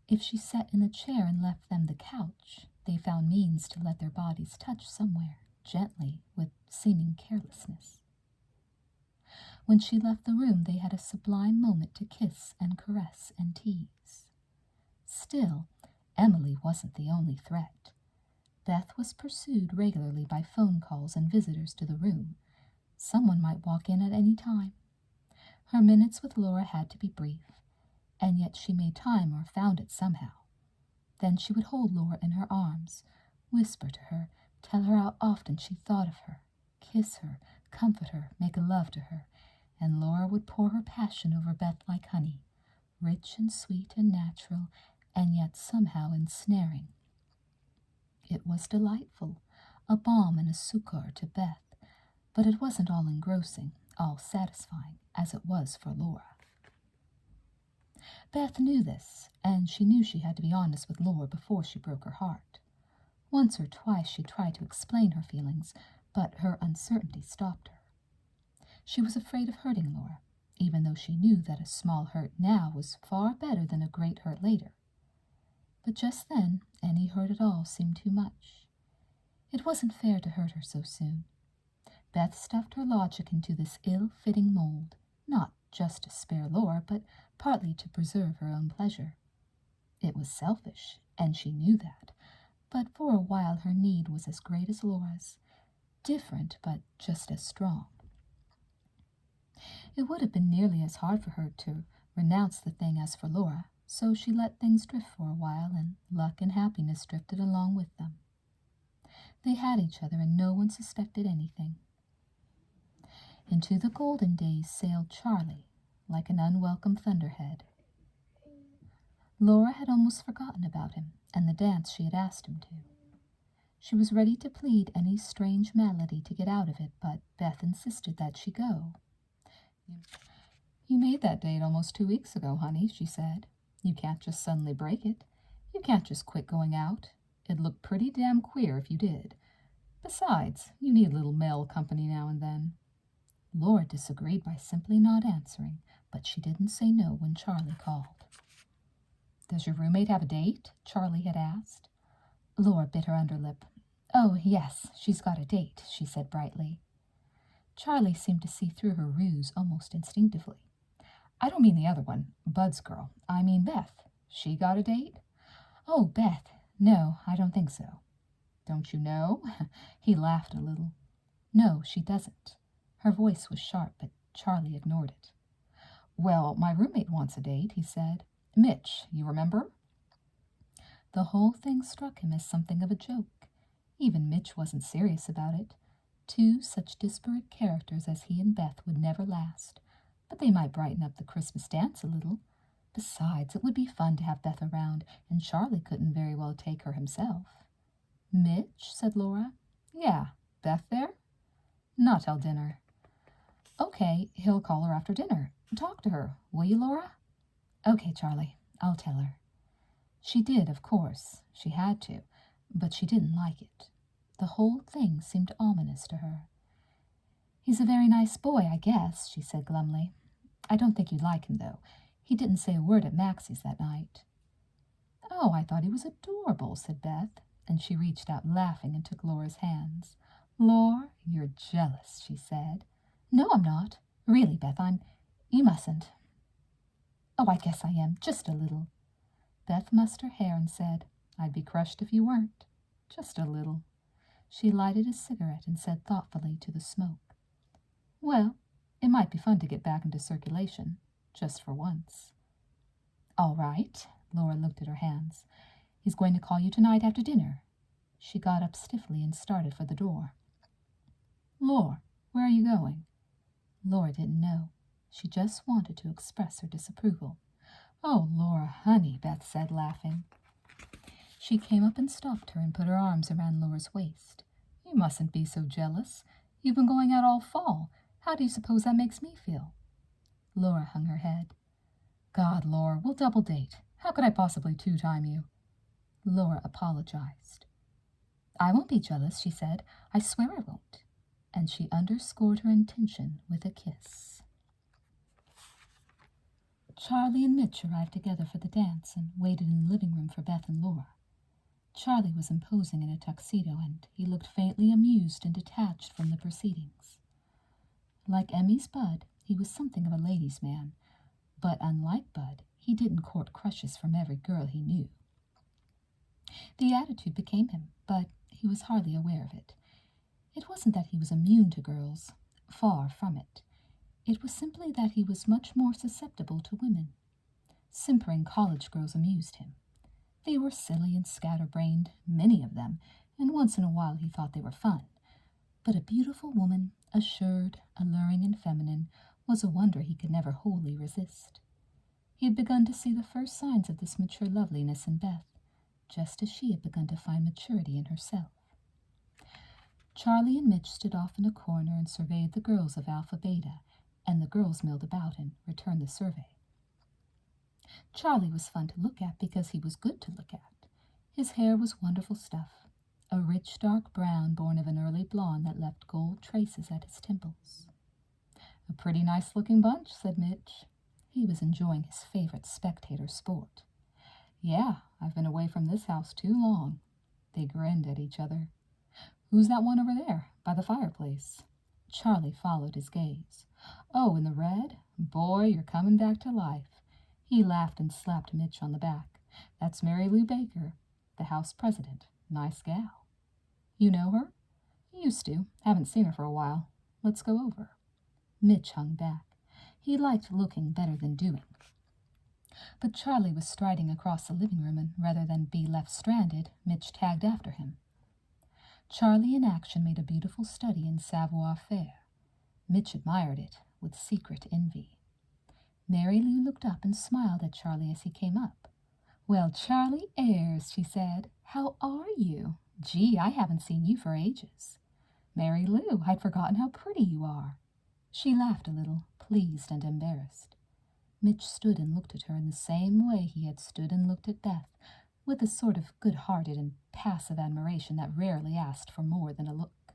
If she sat in the chair and left them the couch, they found means to let their bodies touch somewhere, gently, with seeming carelessness. When she left the room, they had a sublime moment to kiss and caress and tease. Still, Emily wasn't the only threat. Beth was pursued regularly by phone calls and visitors to the room. Someone might walk in at any time. Her minutes with Laura had to be brief, and yet she made time or found it somehow. Then she would hold Laura in her arms, whisper to her, tell her how often she thought of her, kiss her, comfort her, make love to her, and Laura would pour her passion over Beth like honey, rich and sweet and natural, and yet somehow ensnaring. It was delightful, a balm and a succor to Beth, but it wasn't all engrossing, all satisfying, as it was for Laura. Beth knew this, and she knew she had to be honest with Laura before she broke her heart. Once or twice she tried to explain her feelings, but her uncertainty stopped her. She was afraid of hurting Laura, even though she knew that a small hurt now was far better than a great hurt later. But just then, any hurt at all seemed too much. It wasn't fair to hurt her so soon. Beth stuffed her logic into this ill-fitting mold, not just to spare Laura, but partly to preserve her own pleasure. It was selfish, and she knew that, but for a while her need was as great as Laura's, different but just as strong. It would have been nearly as hard for her to renounce the thing as for Laura, so she let things drift for a while, and luck and happiness drifted along with them. They had each other, and no one suspected anything. Into the golden days sailed Charlie, like an unwelcome thunderhead. Laura had almost forgotten about him and the dance she had asked him to. She was ready to plead any strange malady to get out of it, but Beth insisted that she go. "You made that date almost 2 weeks ago, honey," she said. "You can't just suddenly break it. You can't just quit going out. It'd look pretty damn queer if you did. Besides, you need a little male company now and then." Laura disagreed by simply not answering, but she didn't say no when Charlie called. "Does your roommate have a date?" Charlie had asked. Laura bit her underlip. "Oh, yes, she's got a date," she said brightly. Charlie seemed to see through her ruse almost instinctively. "I don't mean the other one, Bud's girl. I mean Beth. She got a date?" "Oh, Beth. No, I don't think so." "Don't you know?" He laughed a little. "No, she doesn't." Her voice was sharp, but Charlie ignored it. "Well, my roommate wants a date," he said. "Mitch, you remember?" The whole thing struck him as something of a joke. Even Mitch wasn't serious about it. Two such disparate characters as he and Beth would never last, but they might brighten up the Christmas dance a little. Besides, it would be fun to have Beth around, and Charlie couldn't very well take her himself. "Mitch?" said Laura. "Yeah. Beth there?" "Not till dinner." "Okay, he'll call her after dinner. Talk to her, will you, Laura?" "Okay, Charlie, I'll tell her." She did, of course. She had to, but she didn't like it. The whole thing seemed ominous to her. "He's a very nice boy, I guess," she said glumly. "I don't think you'd like him, though. He didn't say a word at Maxie's that night." "Oh, I thought he was adorable," said Beth, and she reached out laughing and took Laura's hands. "Lor, you're jealous," she said. "No, I'm not. Really, Beth, You mustn't." "Oh, I guess I am, just a little." Beth mussed her hair and said, "I'd be crushed if you weren't. Just a little." She lighted a cigarette and said thoughtfully to the smoke, "Well, it might be fun to get back into circulation, just for once." "All right." Laura looked at her hands. "He's going to call you tonight after dinner." She got up stiffly and started for the door. "Laura, where are you going?" Laura didn't know. She just wanted to express her disapproval. "Oh, Laura, honey," Beth said, laughing. She came up and stopped her and put her arms around Laura's waist. "You mustn't be so jealous. You've been going out all fall. How do you suppose that makes me feel?" Laura hung her head. "God, Laura, we'll double date. How could I possibly two-time you?" Laura apologized. "I won't be jealous," she said. "I swear I won't." And she underscored her intention with a kiss. Charlie and Mitch arrived together for the dance and waited in the living room for Beth and Laura. Charlie was imposing in a tuxedo, and he looked faintly amused and detached from the proceedings. Like Emmy's Bud, he was something of a ladies' man, but unlike Bud, he didn't court crushes from every girl he knew. The attitude became him, but he was hardly aware of it. It wasn't that he was immune to girls. Far from it. It was simply that he was much more susceptible to women. Simpering college girls amused him. They were silly and scatterbrained, many of them, and once in a while he thought they were fun. But a beautiful woman, assured, alluring, and feminine, was a wonder he could never wholly resist. He had begun to see the first signs of this mature loveliness in Beth, just as she had begun to find maturity in herself. Charlie and Mitch stood off in a corner and surveyed the girls of Alpha Beta, and the girls milled about and returned the survey. Charlie was fun to look at because he was good to look at. His hair was wonderful stuff. a rich dark brown born of an early blonde that left gold traces at his temples. "A pretty nice-looking bunch," said Mitch. He was enjoying his favorite spectator sport. "Yeah, I've been away from this house too long." They grinned at each other. "Who's that one over there, by the fireplace?" Charlie followed his gaze. "Oh, in the red? Boy, you're coming back to life." He laughed and slapped Mitch on the back. "That's Mary Lou Baker, the house president. Nice gal." "You know her?" "Used to. Haven't seen her for a while. Let's go over." Mitch hung back. He liked looking better than doing. But Charlie was striding across the living room, and rather than be left stranded, Mitch tagged after him. Charlie in action made a beautiful study in savoir-faire. Mitch admired it with secret envy. Mary Lou looked up and smiled at Charlie as he came up. "Well, Charlie Ayres," she said, "how are you? Gee, I haven't seen you for ages." "Mary Lou, I'd forgotten how pretty you are." She laughed a little, pleased and embarrassed. Mitch stood and looked at her in the same way he had stood and looked at Beth, with a sort of good-hearted and passive admiration that rarely asked for more than a look.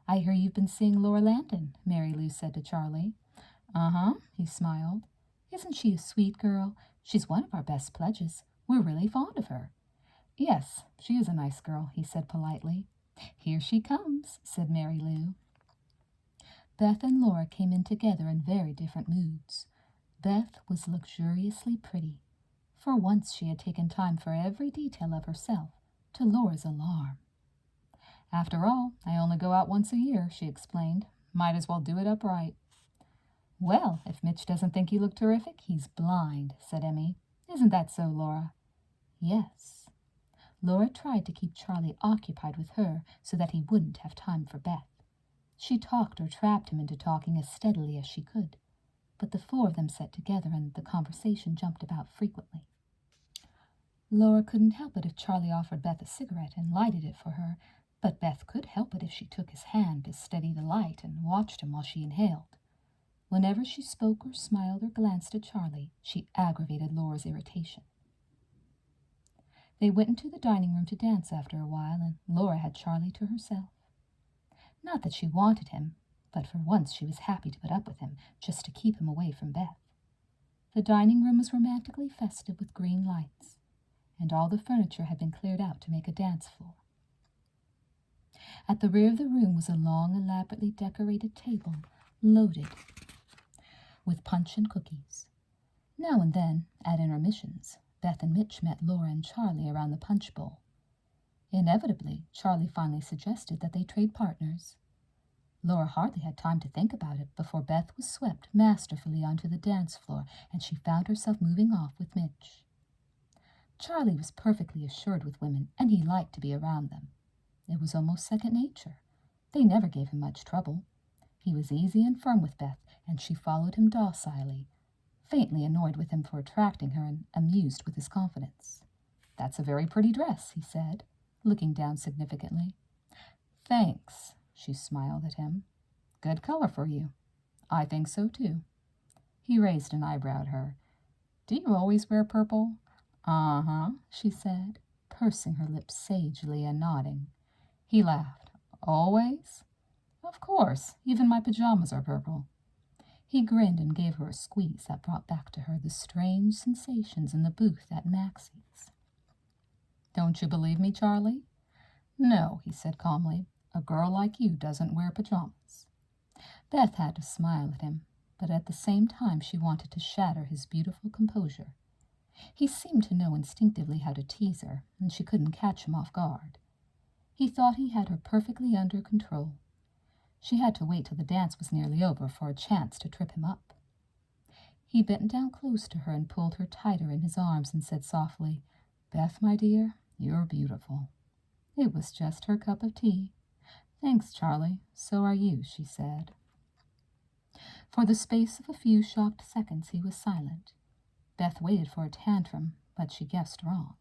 "I hear you've been seeing Laura Landon," Mary Lou said to Charlie. "Uh-huh," he smiled. "Isn't she a sweet girl? She's one of our best pledges. We're really fond of her." "Yes, she is a nice girl," he said politely. "Here she comes," said Mary Lou. Beth and Laura came in together in very different moods. Beth was luxuriously pretty. For once she had taken time for every detail of herself, to Laura's alarm. "After all, I only go out once a year," she explained. "Might as well do it upright." "Well, if Mitch doesn't think you look terrific, he's blind," said Emmy. "Isn't that so, Laura?" "Yes." Laura tried to keep Charlie occupied with her so that he wouldn't have time for Beth. She talked or trapped him into talking as steadily as she could, but the four of them sat together and the conversation jumped about frequently. Laura couldn't help it if Charlie offered Beth a cigarette and lighted it for her, but Beth could help it if she took his hand to steady the light and watched him while she inhaled. Whenever she spoke or smiled or glanced at Charlie, she aggravated Laura's irritation. They went into the dining room to dance after a while, and Laura had Charlie to herself. Not that she wanted him, but for once she was happy to put up with him, just to keep him away from Beth. The dining room was romantically festive with green lights, and all the furniture had been cleared out to make a dance floor. At the rear of the room was a long, elaborately decorated table, loaded with punch and cookies. Now and then, at intermissions, Beth and Mitch met Laura and Charlie around the punch bowl. Inevitably, Charlie finally suggested that they trade partners. Laura hardly had time to think about it before Beth was swept masterfully onto the dance floor, and she found herself moving off with Mitch. Charlie was perfectly assured with women, and he liked to be around them. It was almost second nature. They never gave him much trouble. He was easy and firm with Beth, and she followed him docilely, faintly annoyed with him for attracting her and amused with his confidence. "That's a very pretty dress," he said, looking down significantly. "Thanks," she smiled at him. "Good color for you." "I think so, too." He raised an eyebrow at her. "Do you always wear purple?" "Uh-huh," she said, pursing her lips sagely and nodding. He laughed. "Always?" "Of course. Even my pajamas are purple." He grinned and gave her a squeeze that brought back to her the strange sensations in the booth at Maxie's. "Don't you believe me, Charlie?" "No," he said calmly. "A girl like you doesn't wear pajamas." Beth had to smile at him, but at the same time she wanted to shatter his beautiful composure. He seemed to know instinctively how to tease her, and she couldn't catch him off guard. He thought he had her perfectly under control. She had to wait till the dance was nearly over for a chance to trip him up. He bent down close to her and pulled her tighter in his arms and said softly, "Beth, my dear, you're beautiful." It was just her cup of tea. "Thanks, Charlie. So are you," she said. For the space of a few shocked seconds he was silent. Beth waited for a tantrum, but she guessed wrong.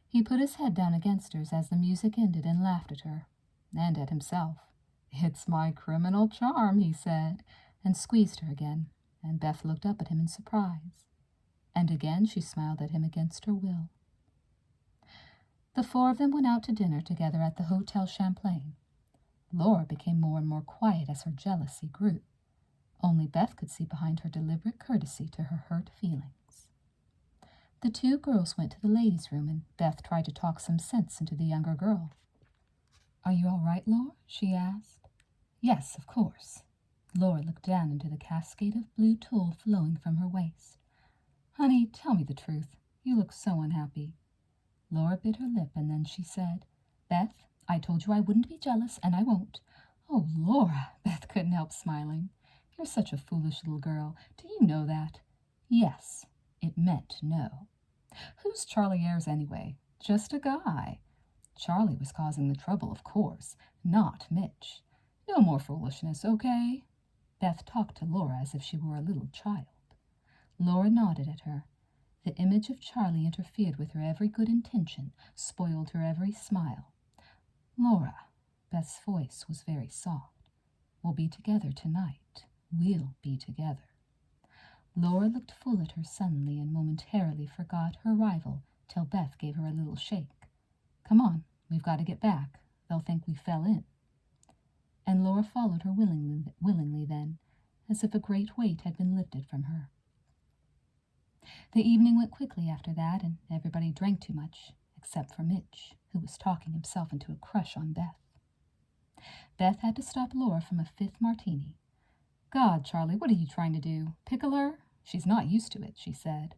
He put his head down against hers as the music ended and laughed at her, and at himself. "It's my criminal charm," he said, and squeezed her again, and Beth looked up at him in surprise. And again she smiled at him against her will. The four of them went out to dinner together at the Hotel Champlain. Laura became more and more quiet as her jealousy grew. Only Beth could see behind her deliberate courtesy to her hurt feelings. The two girls went to the ladies' room, and Beth tried to talk some sense into the younger girl. "Are you all right, Laura?" she asked. "Yes, of course." Laura looked down into the cascade of blue tulle flowing from her waist. "Honey, tell me the truth. You look so unhappy." Laura bit her lip, and then she said, "Beth, I told you I wouldn't be jealous, and I won't." "Oh, Laura!" Beth couldn't help smiling. "You're such a foolish little girl. Do you know that?" "Yes." It meant no. "Who's Charlie Ayres anyway? Just a guy." Charlie was causing the trouble, of course, not Mitch. "No more foolishness, okay?" Beth talked to Laura as if she were a little child. Laura nodded at her. The image of Charlie interfered with her every good intention, spoiled her every smile. "Laura," Beth's voice was very soft, "we'll be together tonight. We'll be together." Laura looked full at her suddenly and momentarily forgot her rival till Beth gave her a little shake. "Come on, we've got to get back. They'll think we fell in." And Laura followed her willingly then, as if a great weight had been lifted from her. The evening went quickly after that, and everybody drank too much, except for Mitch, who was talking himself into a crush on Beth. Beth had to stop Laura from a fifth martini. "God, Charlie, what are you trying to do? Pickle her? She's not used to it," she said.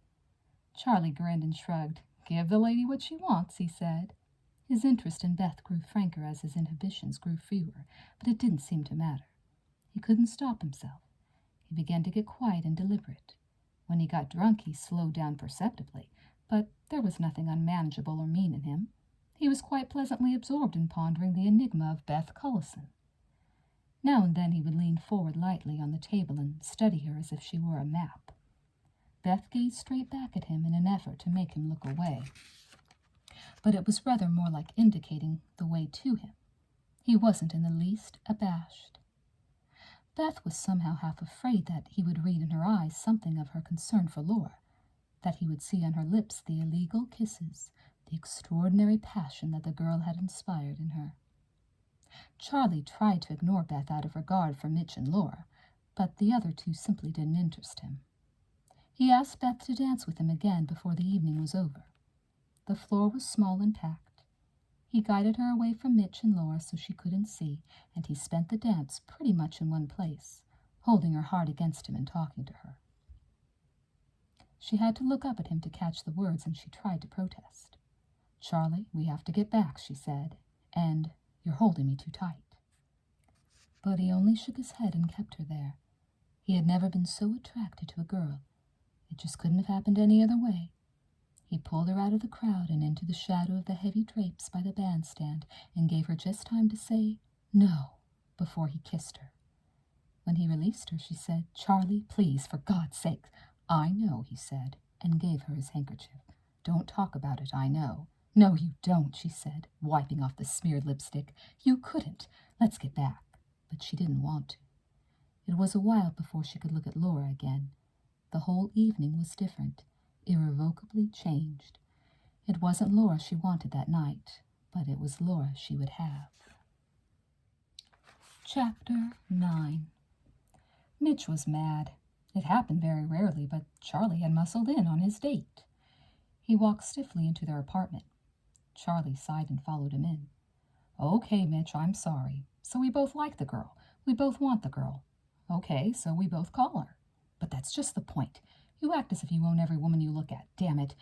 Charlie grinned and shrugged. "Give the lady what she wants," he said. His interest in Beth grew franker as his inhibitions grew fewer, but it didn't seem to matter. He couldn't stop himself. He began to get quiet and deliberate. When he got drunk, he slowed down perceptibly, but there was nothing unmanageable or mean in him. He was quite pleasantly absorbed in pondering the enigma of Beth Cullison. Now and then he would lean forward lightly on the table and study her as if she were a map. Beth gazed straight back at him in an effort to make him look away, but it was rather more like indicating the way to him. He wasn't in the least abashed. Beth was somehow half afraid that he would read in her eyes something of her concern for Laura, that he would see on her lips the illegal kisses, the extraordinary passion that the girl had inspired in her. Charlie tried to ignore Beth out of regard for Mitch and Laura, but the other two simply didn't interest him. He asked Beth to dance with him again before the evening was over. The floor was small and packed. He guided her away from Mitch and Laura so she couldn't see, and he spent the dance pretty much in one place, holding her hard against him and talking to her. She had to look up at him to catch the words, and she tried to protest. "Charlie, we have to get back," she said, "and you're holding me too tight." But he only shook his head and kept her there. He had never been so attracted to a girl. It just couldn't have happened any other way. He pulled her out of the crowd and into the shadow of the heavy drapes by the bandstand and gave her just time to say "no" before he kissed her. When he released her, she said, "Charlie, please, for God's sake." "I know," he said, and gave her his handkerchief. "Don't talk about it, I know." "No, you don't," she said, wiping off the smeared lipstick. "You couldn't. Let's get back." But she didn't want to. It was a while before she could look at Laura again. The whole evening was different, irrevocably changed. It wasn't Laura she wanted that night, but it was Laura she would have. Chapter 9. Mitch was mad. It happened very rarely, but Charlie had muscled in on his date. He walked stiffly into their apartment. Charlie sighed and followed him in. "Okay, Mitch, I'm sorry. So we both like the girl. We both want the girl. Okay, so we both call her. But that's just the point. You act as if you own every woman you look at. Damn it.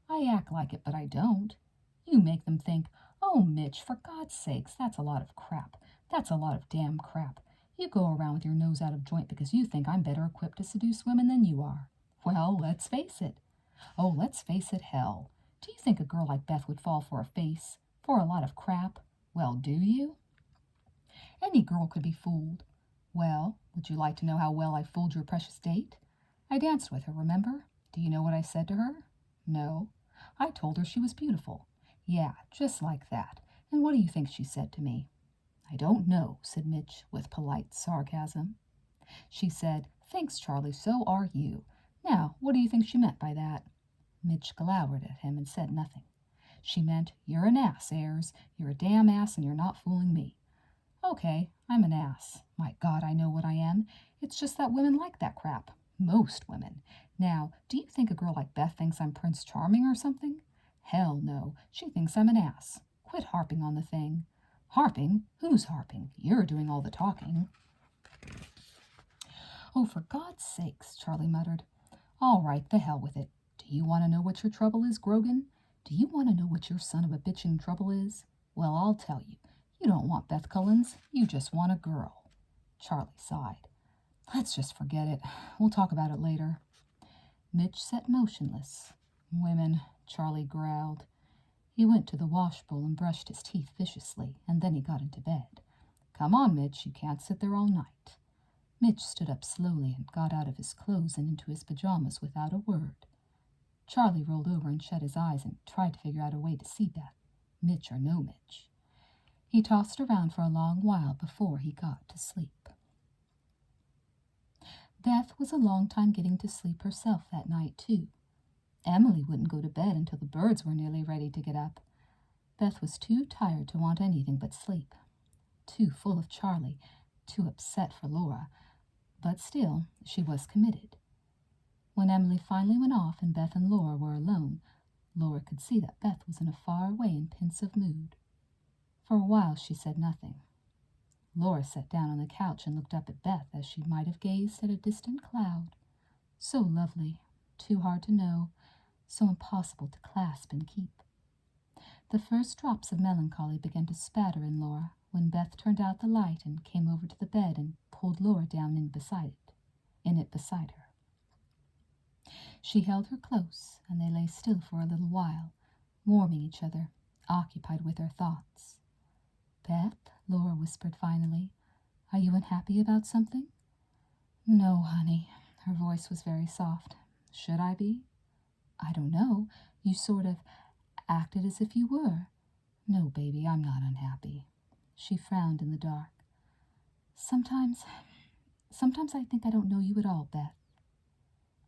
I act like it, but I don't. You make them think, oh, Mitch, for God's sakes, that's a lot of crap. That's a lot of damn crap. You go around with your nose out of joint because you think I'm better equipped to seduce women than you are. Well, let's face it. Oh, let's face it, hell. Do you think a girl like Beth would fall for a face? For a lot of crap? Well, do you? Any girl could be fooled. Well, would you like to know how well I fooled your precious date? I danced with her, remember? Do you know what I said to her? No. I told her she was beautiful. Yeah, just like that. And what do you think she said to me? I don't know, said Mitch with polite sarcasm. She said, thanks, Charlie, so are you. Now, what do you think she meant by that? Mitch glowered at him and said nothing. She meant, "You're an ass, Ayers. You're a damn ass, and you're not fooling me." "Okay, I'm an ass. My God, I know what I am. It's just that women like that crap. Most women. Now, do you think a girl like Beth thinks I'm Prince Charming or something? Hell no. She thinks I'm an ass. Quit harping on the thing." "Harping? Who's harping? You're doing all the talking." "Oh, for God's sakes," Charlie muttered. "All right, the hell with it. Do you want to know what your trouble is, Grogan? Do you want to know what your son of a bitchin' trouble is? Well, I'll tell you. You don't want Beth Cullens. You just want a girl." Charlie sighed. "Let's just forget it. We'll talk about it later." Mitch sat motionless. "Women," Charlie growled. He went to the washbowl and brushed his teeth viciously, and then he got into bed. "Come on, Mitch. You can't sit there all night." Mitch stood up slowly and got out of his clothes and into his pajamas without a word. Charlie rolled over and shut his eyes and tried to figure out a way to see Beth, Mitch or no Mitch. He tossed around for a long while before he got to sleep. Beth was a long time getting to sleep herself that night, too. Emily wouldn't go to bed until the birds were nearly ready to get up. Beth was too tired to want anything but sleep, too full of Charlie, too upset for Laura, but still she was committed. When Emily finally went off and Beth and Laura were alone, Laura could see that Beth was in a far-away and pensive mood. For a while she said nothing. Laura sat down on the couch and looked up at Beth as she might have gazed at a distant cloud. So lovely, too hard to know, so impossible to clasp and keep. The first drops of melancholy began to spatter in Laura when Beth turned out the light and came over to the bed and pulled Laura down in it beside her. She held her close, and they lay still for a little while, warming each other, occupied with their thoughts. "Beth," Laura whispered finally, "are you unhappy about something?" "No, honey." Her voice was very soft. "Should I be?" "I don't know. You sort of acted as if you were." "No, baby, I'm not unhappy." She frowned in the dark. Sometimes I think I don't know you at all, Beth."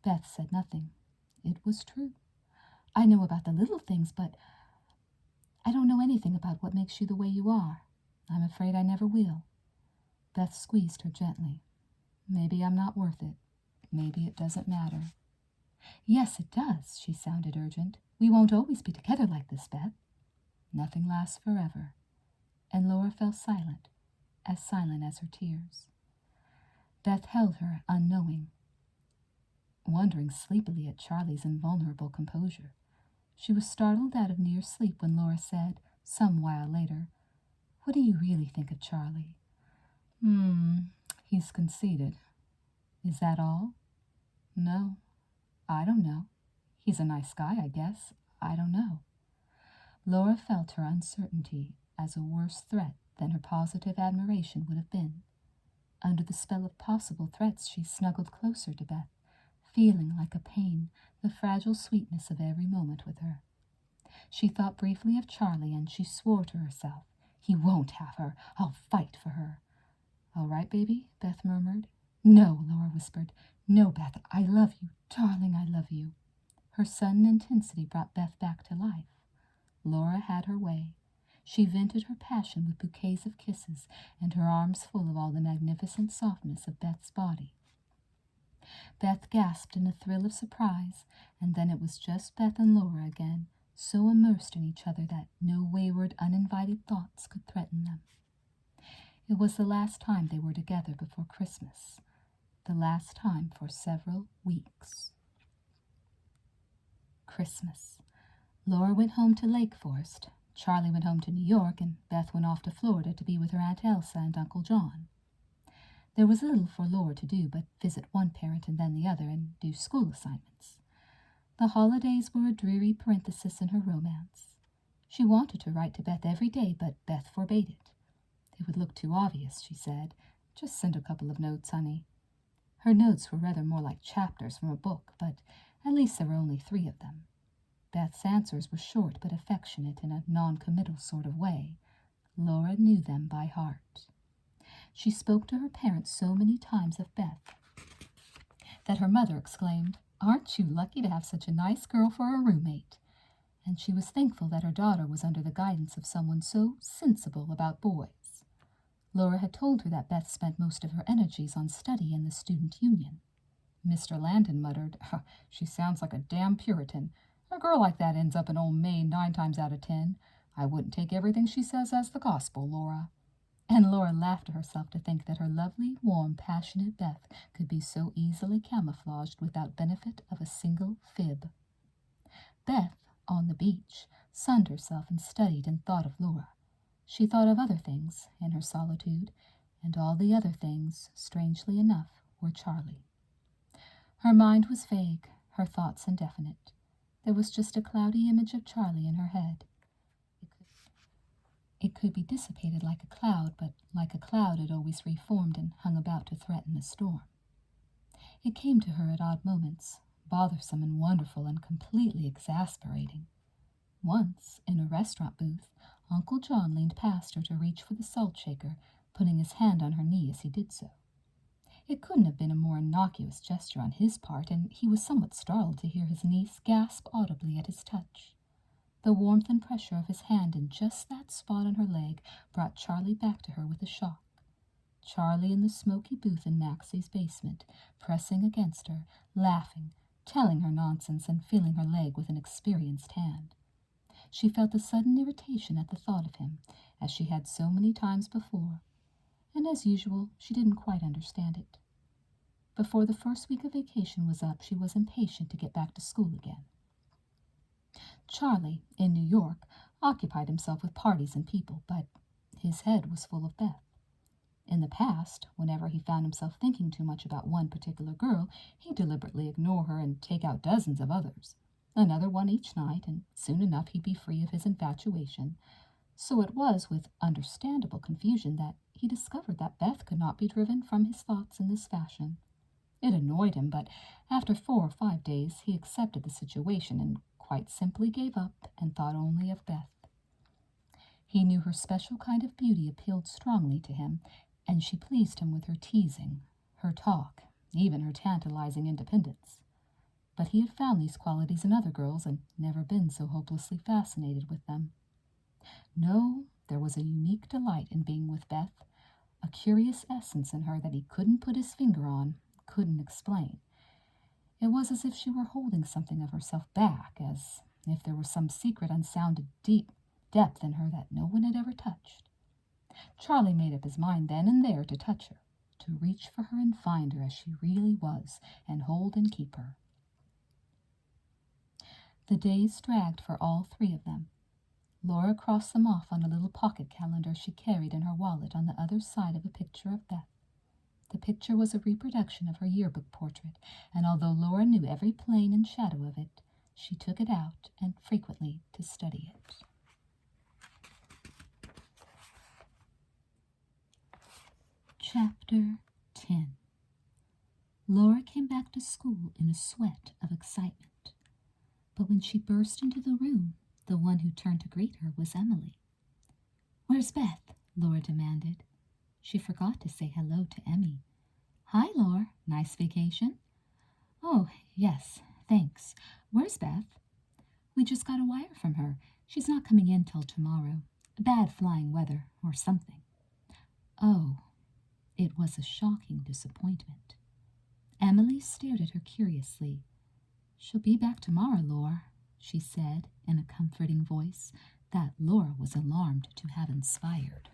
Beth said nothing. It was true. "I know about the little things, but I don't know anything about what makes you the way you are. I'm afraid I never will." Beth squeezed her gently. "Maybe I'm not worth it. Maybe it doesn't matter." "Yes, it does," she sounded urgent. "We won't always be together like this, Beth." "Nothing lasts forever." And Laura fell silent as her tears. Beth held her, unknowing, wondering sleepily at Charlie's invulnerable composure. She was startled out of near sleep when Laura said, some while later, "What do you really think of Charlie?" He's conceited." "Is that all?" "No, I don't know. He's a nice guy, I guess. I don't know." Laura felt her uncertainty as a worse threat than her positive admiration would have been. Under the spell of possible threats, she snuggled closer to Beth, feeling like a pain the fragile sweetness of every moment with her. She thought briefly of Charlie, and she swore to herself, "He won't have her. I'll fight for her." "All right, baby," Beth murmured. "No," Laura whispered. "No, Beth, I love you. Darling, I love you." Her sudden intensity brought Beth back to life. Laura had her way. She vented her passion with bouquets of kisses, and her arms full of all the magnificent softness of Beth's body. Beth gasped in a thrill of surprise, and then it was just Beth and Laura again, so immersed in each other that no wayward, uninvited thoughts could threaten them. It was the last time they were together before Christmas, the last time for several weeks. Christmas. Laura went home to Lake Forest. Charlie went home to New York, and Beth went off to Florida to be with her Aunt Elsa and Uncle John. There was little for Laura to do but visit one parent and then the other and do school assignments. The holidays were a dreary parenthesis in her romance. She wanted to write to Beth every day, but Beth forbade it. It would look too obvious, she said. "Just send a couple of notes, honey." Her notes were rather more like chapters from a book, but at least there were only 3 of them. Beth's answers were short but affectionate in a non-committal sort of way. Laura knew them by heart. She spoke to her parents so many times of Beth that her mother exclaimed, "Aren't you lucky to have such a nice girl for a roommate?" and she was thankful that her daughter was under the guidance of someone so sensible about boys. Laura had told her that Beth spent most of her energies on study in the student union. Mr. Landon muttered, "She sounds like a damn Puritan. A girl like that ends up in old Maine 9 times out of 10. I wouldn't take everything she says as the gospel, Laura." And Laura laughed to herself to think that her lovely, warm, passionate Beth could be so easily camouflaged without benefit of a single fib. Beth, on the beach, sunned herself and studied and thought of Laura. She thought of other things in her solitude, and all the other things, strangely enough, were Charlie. Her mind was vague, her thoughts indefinite. There was just a cloudy image of Charlie in her head. It could be dissipated like a cloud, but like a cloud it always reformed and hung about to threaten a storm. It came to her at odd moments, bothersome and wonderful and completely exasperating. Once, in a restaurant booth, Uncle John leaned past her to reach for the salt shaker, putting his hand on her knee as he did so. It couldn't have been a more innocuous gesture on his part, and he was somewhat startled to hear his niece gasp audibly at his touch. The warmth and pressure of his hand in just that spot on her leg brought Charlie back to her with a shock. Charlie in the smoky booth in Maxie's basement, pressing against her, laughing, telling her nonsense, and feeling her leg with an experienced hand. She felt a sudden irritation at the thought of him, as she had so many times before, and as usual she didn't quite understand it. Before the first week of vacation was up, she was impatient to get back to school again. Charlie, in New York, occupied himself with parties and people, but his head was full of Beth. In the past, whenever he found himself thinking too much about one particular girl, he'd deliberately ignore her and take out dozens of others. Another one each night, and soon enough he'd be free of his infatuation. So it was with understandable confusion that he discovered that Beth could not be driven from his thoughts in this fashion. It annoyed him, but after 4 or 5 days he accepted the situation and quite simply gave up and thought only of Beth. He knew her special kind of beauty appealed strongly to him, and she pleased him with her teasing, her talk, even her tantalizing independence. But he had found these qualities in other girls and never been so hopelessly fascinated with them. No, there was a unique delight in being with Beth, a curious essence in her that he couldn't put his finger on, couldn't explain. It was as if she were holding something of herself back, as if there were some secret unsounded deep depth in her that no one had ever touched. Charlie made up his mind then and there to touch her, to reach for her and find her as she really was, and hold and keep her. The days dragged for all 3 of them. Laura crossed them off on a little pocket calendar she carried in her wallet on the other side of a picture of Beth. The picture was a reproduction of her yearbook portrait, and although Laura knew every plane and shadow of it, she took it out and frequently to study it. Chapter 10. Laura came back to school in a sweat of excitement. But when she burst into the room, the one who turned to greet her was Emily. "Where's Beth?" Laura demanded. She forgot to say hello to Emmy. "Hi, Laura. Nice vacation?" "Oh, yes, thanks. Where's Beth?" "We just got a wire from her. She's not coming in till tomorrow. Bad flying weather or something." Oh, it was a shocking disappointment. Emily stared at her curiously. "She'll be back tomorrow, Laura," she said in a comforting voice that Laura was alarmed to have inspired.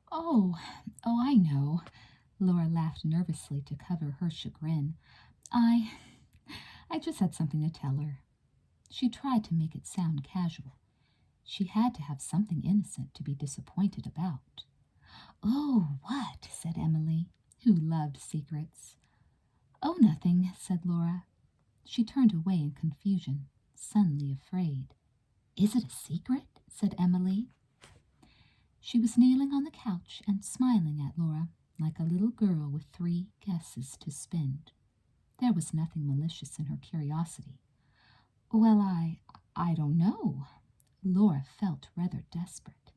Oh, I know." Laura laughed nervously to cover her chagrin. I just had something to tell her." She tried to make it sound casual. She had to have something innocent to be disappointed about. "Oh, what?" said Emily, who loved secrets. "Oh, nothing," said Laura. She turned away in confusion, suddenly afraid. "Is it a secret?" said Emily. She was kneeling on the couch and smiling at Laura like a little girl with 3 guesses to spend. There was nothing malicious in her curiosity. "Well, I don't know." Laura felt rather desperate.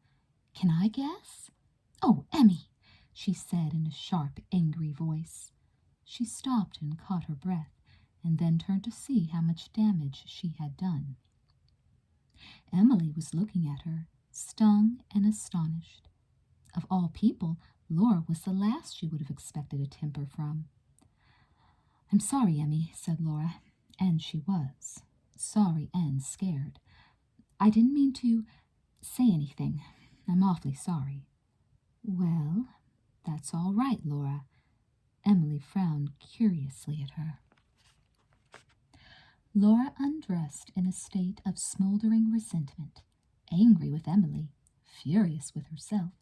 "Can I guess?" "Oh, Emmy," she said in a sharp, angry voice. She stopped and caught her breath, and then turned to see how much damage she had done. Emily was looking at her, stung and astonished. Of all people, Laura was the last she would have expected a temper from. "I'm sorry, Emmy," said Laura, and she was, sorry and scared. "I didn't mean to say anything. I'm awfully sorry." "Well, that's all right, Laura." Emily frowned curiously at her. Laura undressed in a state of smoldering resentment, angry with Emily, furious with herself,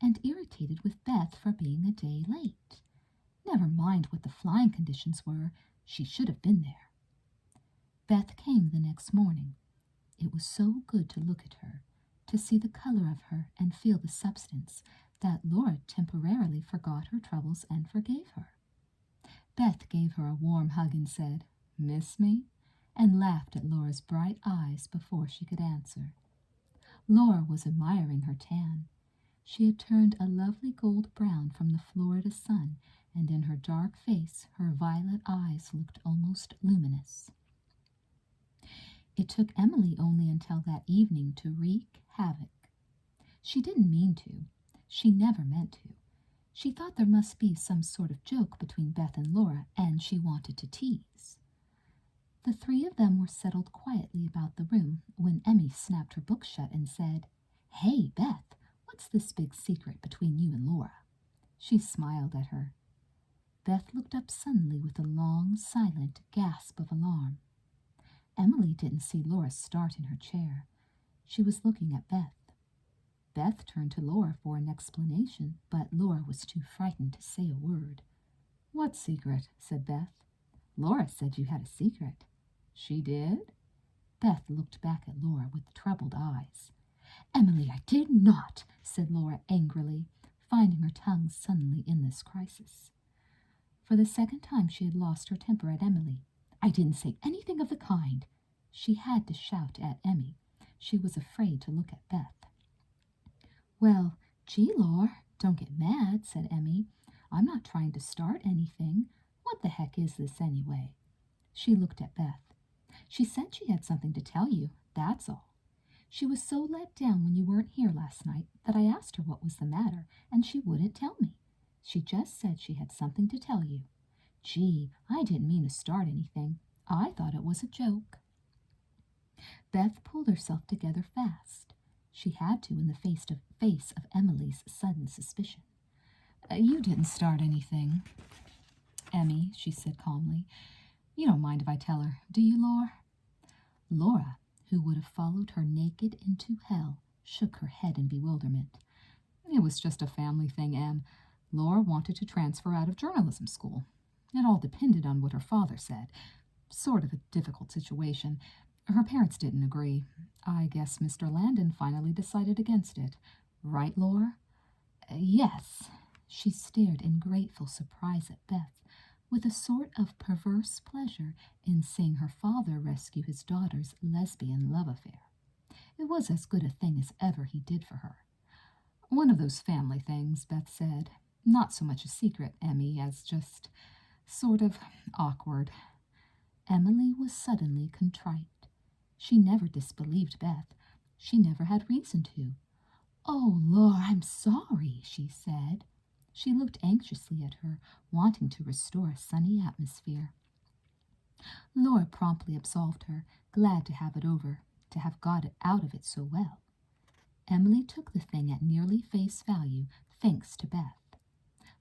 and irritated with Beth for being a day late. Never mind what the flying conditions were, she should have been there. Beth came the next morning. It was so good to look at her, to see the color of her and feel the substance, that Laura temporarily forgot her troubles and forgave her. Beth gave her a warm hug and said, "Miss me?" and laughed at Laura's bright eyes before she could answer. Laura was admiring her tan. She had turned a lovely gold brown from the Florida sun, and in her dark face her violet eyes looked almost luminous. It took Emily only until that evening to wreak havoc. She didn't mean to. She never meant to. She thought there must be some sort of joke between Beth and Laura, and she wanted to tease. The three of them were settled quietly about the room when Emmy snapped her book shut and said, "Hey, Beth, what's this big secret between you and Laura?" She smiled at her. Beth looked up suddenly with a long, silent gasp of alarm. Emily didn't see Laura start in her chair. She was looking at Beth. Beth turned to Laura for an explanation, but Laura was too frightened to say a word. "What secret?" said Beth. "Laura said you had a secret." "She did?" Beth looked back at Laura with troubled eyes. "Emily, I did not," said Laura angrily, finding her tongue suddenly in this crisis. For the second time she had lost her temper at Emily. "I didn't say anything of the kind." She had to shout at Emmy. She was afraid to look at Beth. "Well, gee, Laura, don't get mad," said Emmy. "I'm not trying to start anything. What the heck is this anyway?" She looked at Beth. "She said she had something to tell you, that's all. She was so let down when you weren't here last night that I asked her what was the matter, and she wouldn't tell me. She just said she had something to tell you. Gee, I didn't mean to start anything. I thought it was a joke." Beth pulled herself together fast. She had to in the face of Emily's sudden suspicion. "You didn't start anything, Emmy," she said calmly. "You don't mind if I tell her, do you, Laura?" Laura, who would have followed her naked into hell, shook her head in bewilderment. "It was just a family thing, Em. Laura wanted to transfer out of journalism school. It all depended on what her father said. Sort of a difficult situation. Her parents didn't agree. I guess Mr. Landon finally decided against it. Right, Laura?" "Yes." She stared in grateful surprise at Beth, with a sort of perverse pleasure in seeing her father rescue his daughter's lesbian love affair. It was as good a thing as ever he did for her. "One of those family things," Beth said. "Not so much a secret, Emmy, as just sort of awkward." Emily was suddenly contrite. She never disbelieved Beth. She never had reason to. "Oh, Laura, I'm sorry," she said. She looked anxiously at her, wanting to restore a sunny atmosphere. Laura promptly absolved her, glad to have it over, to have got it out of it so well. Emily took the thing at nearly face value, thanks to Beth.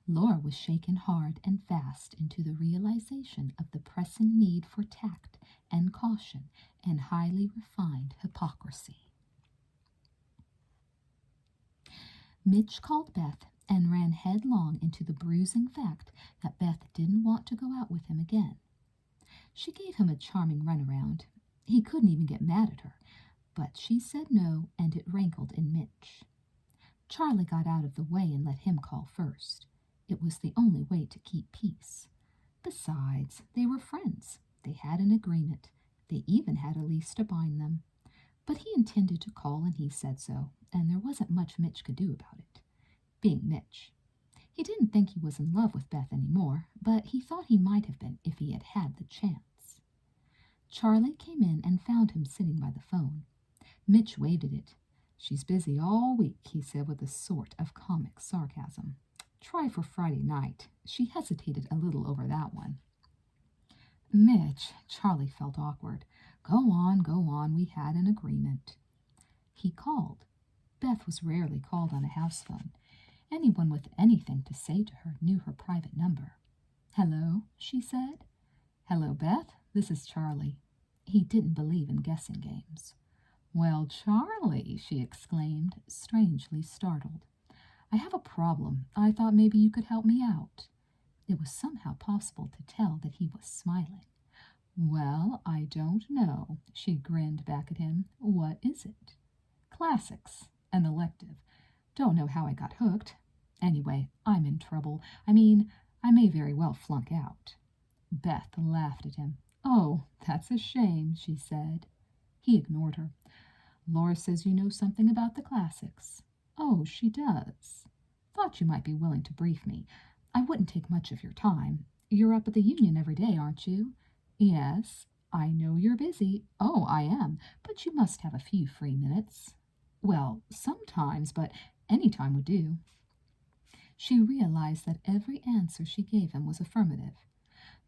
Laura was shaken hard and fast into the realization of the pressing need for tact and caution and highly refined hypocrisy. Mitch called Beth and ran headlong into the bruising fact that Beth didn't want to go out with him again. She gave him a charming runaround. He couldn't even get mad at her, but she said no, and it rankled in Mitch. Charlie got out of the way and let him call first. It was the only way to keep peace. Besides, they were friends. They had an agreement. They even had a lease to bind them. But he intended to call, and he said so, and there wasn't much Mitch could do about it. Being Mitch. He didn't think he was in love with Beth anymore, but he thought he might have been if he had had the chance. Charlie came in and found him sitting by the phone. Mitch waited it. "She's busy all week," he said with a sort of comic sarcasm. "Try for Friday night." She hesitated a little over that one. "Mitch," Charlie felt awkward. Go on, we had an agreement." He called. Beth was rarely called on a house phone. Anyone with anything to say to her knew her private number. "Hello," she said. "Hello, Beth. This is Charlie." He didn't believe in guessing games. "Well, Charlie," she exclaimed, strangely startled. "I have a problem. I thought maybe you could help me out." It was somehow possible to tell that he was smiling. "Well, I don't know," she grinned back at him. "What is it?" "Classics. An elective. Don't know how I got hooked. Anyway, I'm in trouble. I mean, I may very well flunk out." Beth laughed at him. "Oh, that's a shame," she said. He ignored her. "Laura says you know something about the classics." "Oh, she does. Thought you might be willing to brief me. I wouldn't take much of your time. You're up at the Union every day, aren't you?" "Yes." "I know you're busy." "Oh, I am. But you must have a few free minutes." "Well, sometimes, but any time would do." She realized that every answer she gave him was affirmative.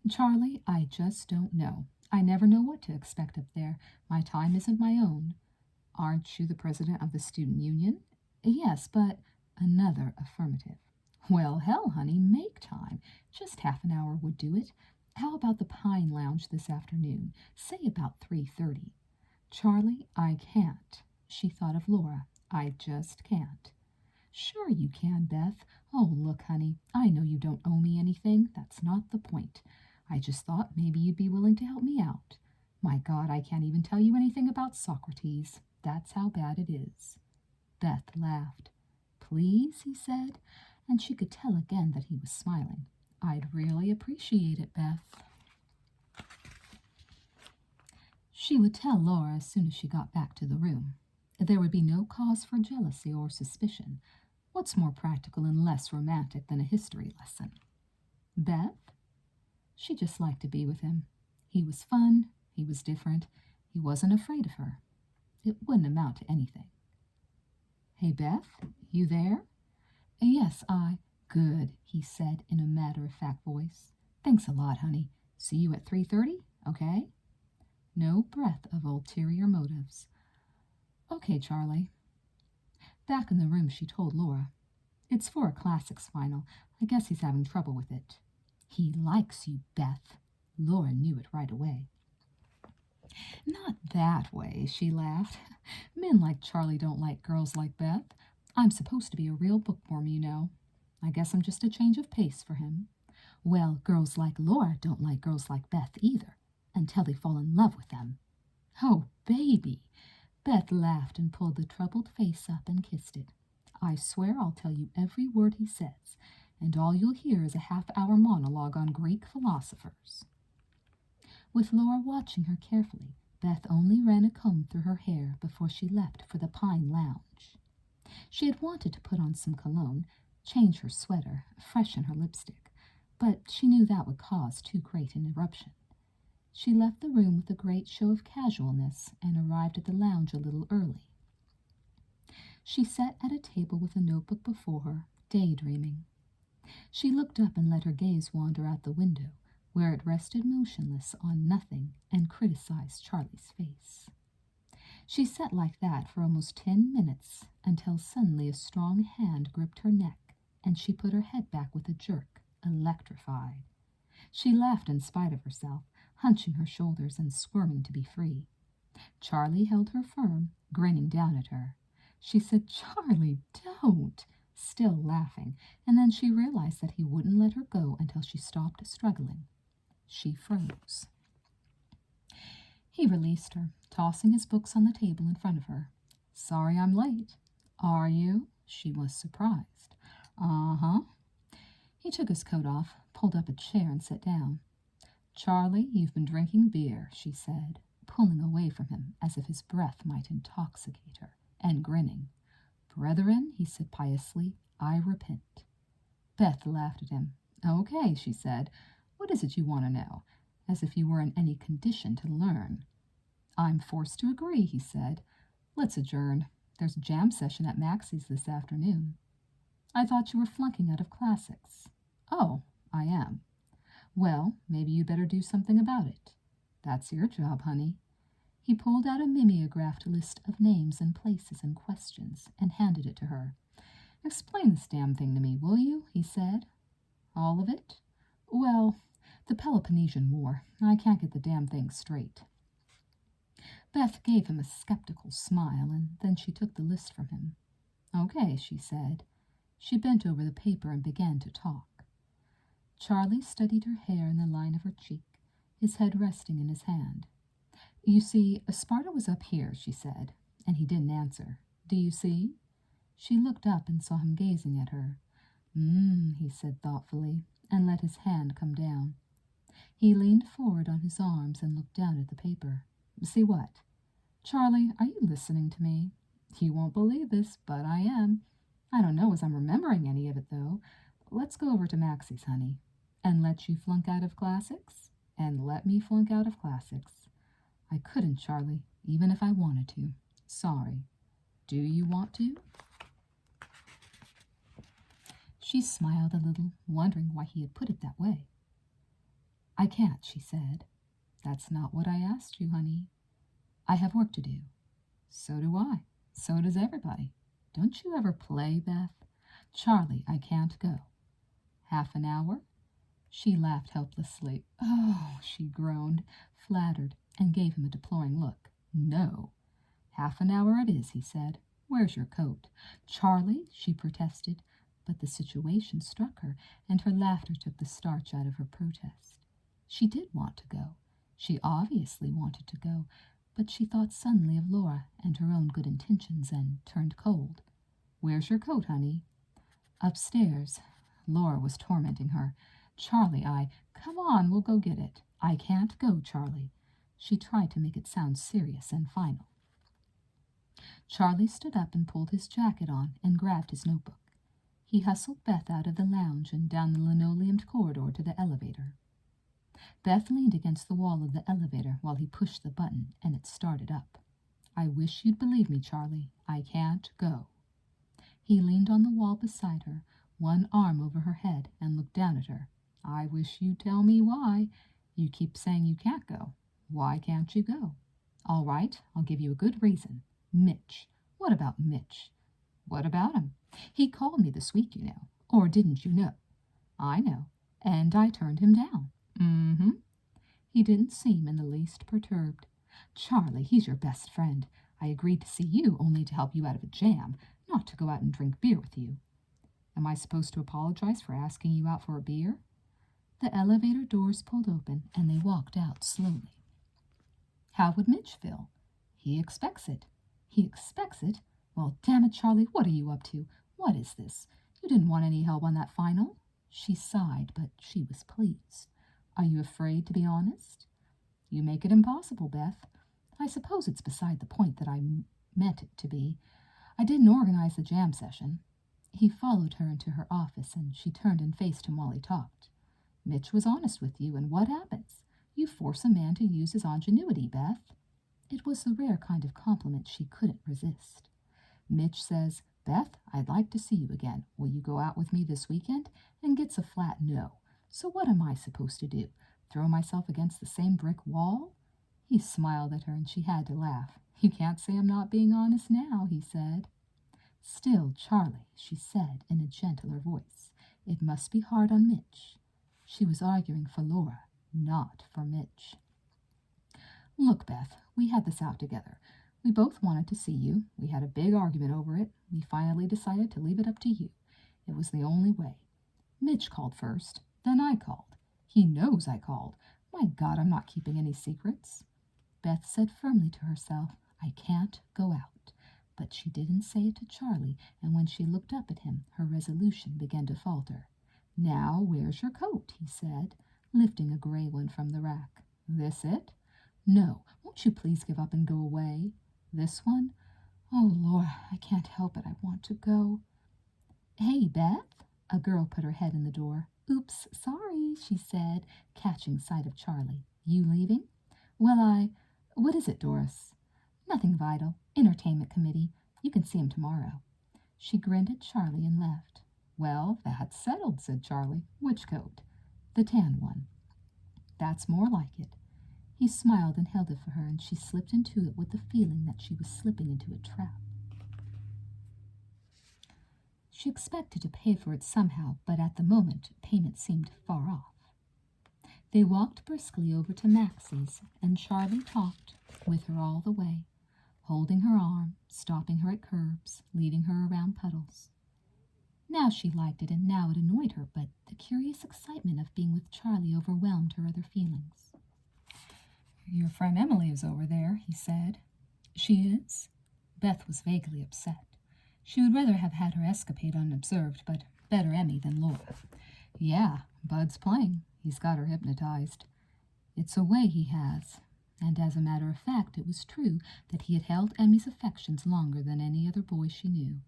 "Charlie, I just don't know. I never know what to expect up there. My time isn't my own." "Aren't you the president of the student union?" "Yes, but—" Another affirmative. "Well, hell, honey, make time. Just half an hour would do it. How about the Pine Lounge this afternoon? Say about 3:30. "Charlie, I can't." She thought of Laura. "I just can't." "Sure you can, Beth. Oh, look, honey, I know you don't owe me anything. That's not the point. I just thought maybe you'd be willing to help me out. My God, I can't even tell you anything about Socrates. That's how bad it is." Beth laughed. "Please," he said, and she could tell again that he was smiling. "I'd really appreciate it, Beth." She would tell Laura as soon as she got back to the room. There would be no cause for jealousy or suspicion. What's more practical and less romantic than a history lesson? Beth? She just liked to be with him. He was fun. He was different. He wasn't afraid of her. It wouldn't amount to anything. "Hey, Beth, you there?" "Yes, Good," he said in a matter-of-fact voice. "Thanks a lot, honey. See you at 3:30, okay?" No breath of ulterior motives. "Okay, Charlie." Back in the room, she told Laura. "It's for a classics final. I guess he's having trouble with it." "He likes you, Beth." Laura knew it right away. "Not that way," she laughed. "Men like Charlie don't like girls like Beth. I'm supposed to be a real bookworm, you know. I guess I'm just a change of pace for him. Well, girls like Laura don't like girls like Beth either, until they fall in love with them." "Oh, baby." Beth laughed and pulled the troubled face up and kissed it. "I swear I'll tell you every word he says, and all you'll hear is a half-hour monologue on Greek philosophers." With Laura watching her carefully, Beth only ran a comb through her hair before she left for the Pine Lounge. She had wanted to put on some cologne, change her sweater, freshen her lipstick, but she knew that would cause too great an eruption. She left the room with a great show of casualness and arrived at the lounge a little early. She sat at a table with a notebook before her, daydreaming. She looked up and let her gaze wander out the window, where it rested motionless on nothing and criticized Charlie's face. She sat like that for almost 10 minutes until suddenly a strong hand gripped her neck and she put her head back with a jerk, electrified. She laughed in spite of herself, hunching her shoulders and squirming to be free. Charlie held her firm, grinning down at her. She said, "Charlie, don't," still laughing, and then she realized that he wouldn't let her go until she stopped struggling. She froze. He released her, tossing his books on the table in front of her. "Sorry I'm late." "Are you?" She was surprised. "Uh-huh." He took his coat off, pulled up a chair, and sat down. "Charlie, you've been drinking beer," she said, pulling away from him as if his breath might intoxicate her, and grinning. "Brethren," he said piously, "I repent." Beth laughed at him. "Okay," she said. "What is it you want to know? As if you were in any condition to learn." "I'm forced to agree," he said. Let's adjourn. There's a jam session at Maxie's this afternoon. I thought you were flunking out of classics. Oh, I am. Well, maybe you'd better do something about it. That's your job, honey. He pulled out a mimeographed list of names and places and questions and handed it to her. Explain this damn thing to me, will you? He said. All of it? Well, the Peloponnesian War. I can't get the damn thing straight. Beth gave him a skeptical smile, and then she took the list from him. Okay, she said. She bent over the paper and began to talk. Charlie studied her hair and the line of her cheek, his head resting in his hand. You see, Sparta was up here, she said, and he didn't answer. Do you see? She looked up and saw him gazing at her. He said thoughtfully, and let his hand come down. He leaned forward on his arms and looked down at the paper. See what? Charlie, are you listening to me? You won't believe this, but I am. I don't know as I'm remembering any of it, though. Let's go over to Maxie's, honey, and let you flunk out of classics, and let me flunk out of classics. I couldn't, Charlie, even if I wanted to. Sorry. Do you want to? She smiled a little, wondering why he had put it that way. I can't, she said. That's not what I asked you, honey. I have work to do. So do I. So does everybody. Don't you ever play, Beth? Charlie, I can't go. Half an hour? She laughed helplessly. Oh, she groaned, flattered, and gave him a deploring look. No. Half an hour it is, he said. Where's your coat? Charlie, she protested, but the situation struck her, and her laughter took the starch out of her protest. She did want to go. She obviously wanted to go, but she thought suddenly of Laura and her own good intentions and turned cold. Where's your coat, honey? Upstairs. Laura was tormenting her. Charlie, come on, we'll go get it. I can't go, Charlie. She tried to make it sound serious and final. Charlie stood up and pulled his jacket on and grabbed his notebook. He hustled Beth out of the lounge and down the linoleumed corridor to the elevator. Beth leaned against the wall of the elevator while he pushed the button, and it started up. I wish you'd believe me, Charlie. I can't go. He leaned on the wall beside her, one arm over her head, and looked down at her. I wish you'd tell me why. You keep saying you can't go. Why can't you go? All right, I'll give you a good reason. Mitch. What about Mitch? What about him? He called me this week, you know. Or didn't you know? I know. And I turned him down. Mm-hmm. He didn't seem in the least perturbed. Charlie, he's your best friend. I agreed to see you only to help you out of a jam, not to go out and drink beer with you. Am I supposed to apologize for asking you out for a beer? The elevator doors pulled open, and they walked out slowly. How would Mitch feel? He expects it. He expects it? Well, damn it, Charlie, what are you up to? What is this? You didn't want any help on that final? She sighed, but she was pleased. Are you afraid to be honest? You make it impossible, Beth. I suppose it's beside the point that I meant it to be. I didn't organize the jam session. He followed her into her office, and she turned and faced him while he talked. Mitch was honest with you, and what happens? You force a man to use his ingenuity, Beth. It was the rare kind of compliment she couldn't resist. Mitch says, Beth, I'd like to see you again. Will you go out with me this weekend? And gets a flat no. So what am I supposed to do? Throw myself against the same brick wall? He smiled at her, and she had to laugh. You can't say I'm not being honest now, he said. Still, Charlie, she said in a gentler voice, it must be hard on Mitch. She was arguing for Laura, not for Mitch. Look, Beth, we had this out together. We both wanted to see you. We had a big argument over it. We finally decided to leave it up to you. It was the only way. Mitch called first, then I called. He knows I called. My God, I'm not keeping any secrets. Beth said firmly to herself, I can't go out. But she didn't say it to Charlie, and when she looked up at him, her resolution began to falter. Now, where's your coat? He said, lifting a gray one from the rack. This it? No, won't you please give up and go away? This one? Oh, Laura, I can't help it. I want to go. Hey, Beth? A girl put her head in the door. Oops, sorry, she said, catching sight of Charlie. You leaving? Well, what is it, Doris? Nothing vital. Entertainment committee. You can see him tomorrow." She grinned at Charlie and left. "Well, that's settled," said Charlie. "Which coat?" "The tan one." "That's more like it." He smiled and held it for her, and she slipped into it with the feeling that she was slipping into a trap. She expected to pay for it somehow, but at the moment payment seemed far off. They walked briskly over to Maxie's, and Charlie talked with her all the way, holding her arm, stopping her at curbs, leading her around puddles. Now she liked it, and now it annoyed her, but the curious excitement of being with Charlie overwhelmed her other feelings. "Your friend Emily is over there," he said. "She is?" Beth was vaguely upset. She would rather have had her escapade unobserved, but better Emmy than Laura. "Yeah, Bud's playing. He's got her hypnotized. It's a way he has." And as a matter of fact, it was true that he had held Emmy's affections longer than any other boy she knew.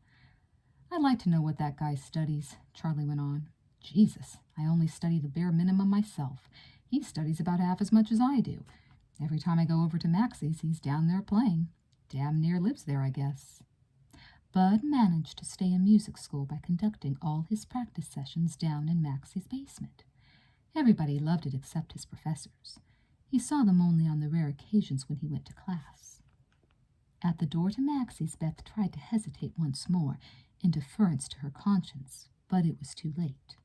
"I'd like to know what that guy studies," Charlie went on. "Jesus, I only study the bare minimum myself. He studies about half as much as I do. Every time I go over to Maxie's, he's down there playing. Damn near lives there, I guess." Bud managed to stay in music school by conducting all his practice sessions down in Maxie's basement. Everybody loved it except his professors. He saw them only on the rare occasions when he went to class. At the door to Maxie's, Beth tried to hesitate once more, in deference to her conscience, but it was too late.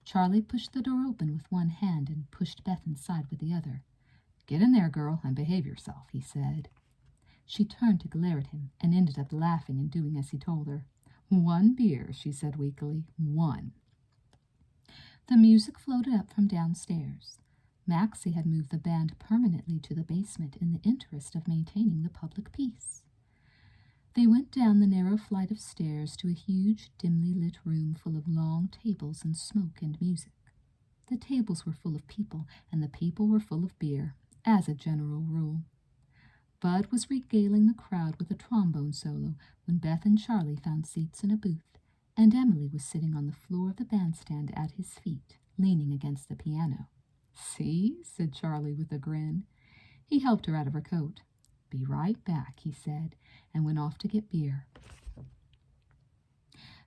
Charlie pushed the door open with one hand and pushed Beth inside with the other. "Get in there, girl, and behave yourself," he said. She turned to glare at him and ended up laughing and doing as he told her. "One beer," she said weakly. "One." The music floated up from downstairs. Maxie had moved the band permanently to the basement in the interest of maintaining the public peace. They went down the narrow flight of stairs to a huge, dimly lit room full of long tables and smoke and music. The tables were full of people, and the people were full of beer, as a general rule. Bud was regaling the crowd with a trombone solo when Beth and Charlie found seats in a booth, and Emily was sitting on the floor of the bandstand at his feet, leaning against the piano. "See?" said Charlie with a grin. He helped her out of her coat. "Be right back," he said, and went off to get beer.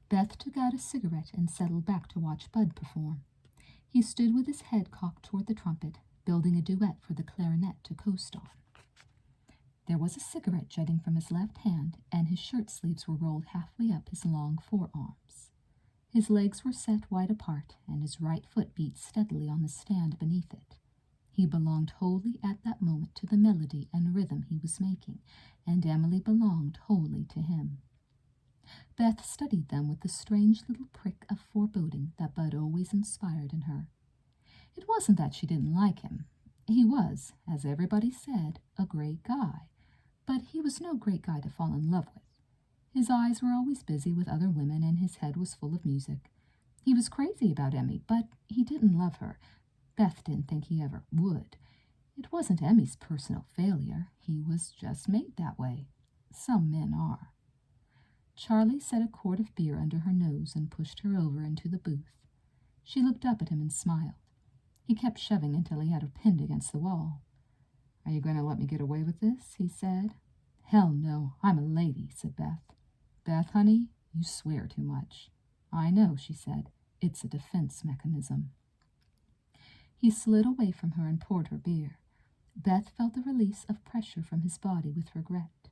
Beth took out a cigarette and settled back to watch Bud perform. He stood with his head cocked toward the trumpet, building a duet for the clarinet to coast on. There was a cigarette jutting from his left hand, and his shirt sleeves were rolled halfway up his long forearms. His legs were set wide apart, and his right foot beat steadily on the stand beneath it. He belonged wholly at that moment to the melody and rhythm he was making, and Emily belonged wholly to him. Beth studied them with the strange little prick of foreboding that Bud always inspired in her. It wasn't that she didn't like him. He was, as everybody said, a great guy, but he was no great guy to fall in love with. His eyes were always busy with other women, and his head was full of music. He was crazy about Emmy, but he didn't love her. Beth didn't think he ever would. It wasn't Emmy's personal failure. He was just made that way. Some men are. Charlie set a quart of beer under her nose and pushed her over into the booth. She looked up at him and smiled. He kept shoving until he had her pinned against the wall. "Are you going to let me get away with this?" he said. "Hell no, I'm a lady," said Beth. "Beth, honey, you swear too much." "I know," she said. "It's a defense mechanism." He slid away from her and poured her beer. Beth felt the release of pressure from his body with regret.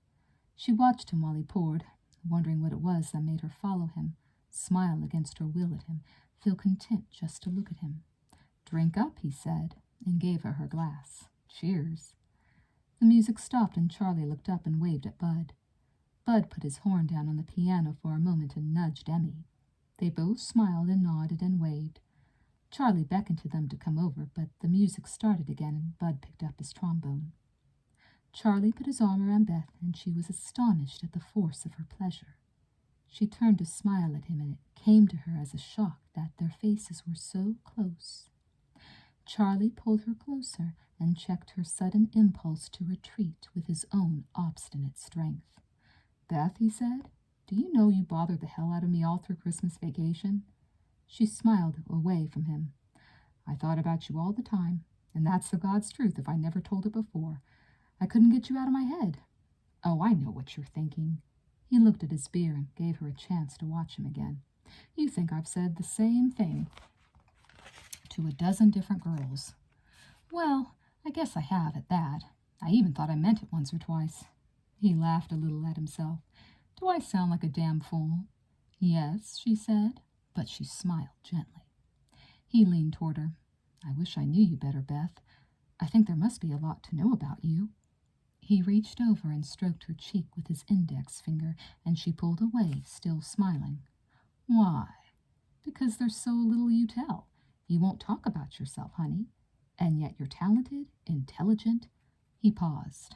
She watched him while he poured, wondering what it was that made her follow him, smile against her will at him, feel content just to look at him. "Drink up," he said, and gave her her glass. "Cheers." The music stopped, and Charlie looked up and waved at Bud. Bud put his horn down on the piano for a moment and nudged Emmy. They both smiled and nodded and waved. Charlie beckoned to them to come over, but the music started again, and Bud picked up his trombone. Charlie put his arm around Beth, and she was astonished at the force of her pleasure. She turned to smile at him, and it came to her as a shock that their faces were so close. Charlie pulled her closer and checked her sudden impulse to retreat with his own obstinate strength. "Beth," he said, "do you know you bothered the hell out of me all through Christmas vacation?" She smiled away from him. "I thought about you all the time, and that's the God's truth if I never told it before. I couldn't get you out of my head." Oh, I know what you're thinking. He looked at his beer and gave her a chance to watch him again. You think I've said the same thing to a dozen different girls. Well, I guess I have at that. I even thought I meant it once or twice. He laughed a little at himself. Do I sound like a damn fool? Yes, she said, but she smiled gently. He leaned toward her. I wish I knew you better, Beth. I think there must be a lot to know about you. He reached over and stroked her cheek with his index finger, and she pulled away, still smiling. Why? Because there's so little you tell. You won't talk about yourself, honey. And yet you're talented, intelligent. He paused.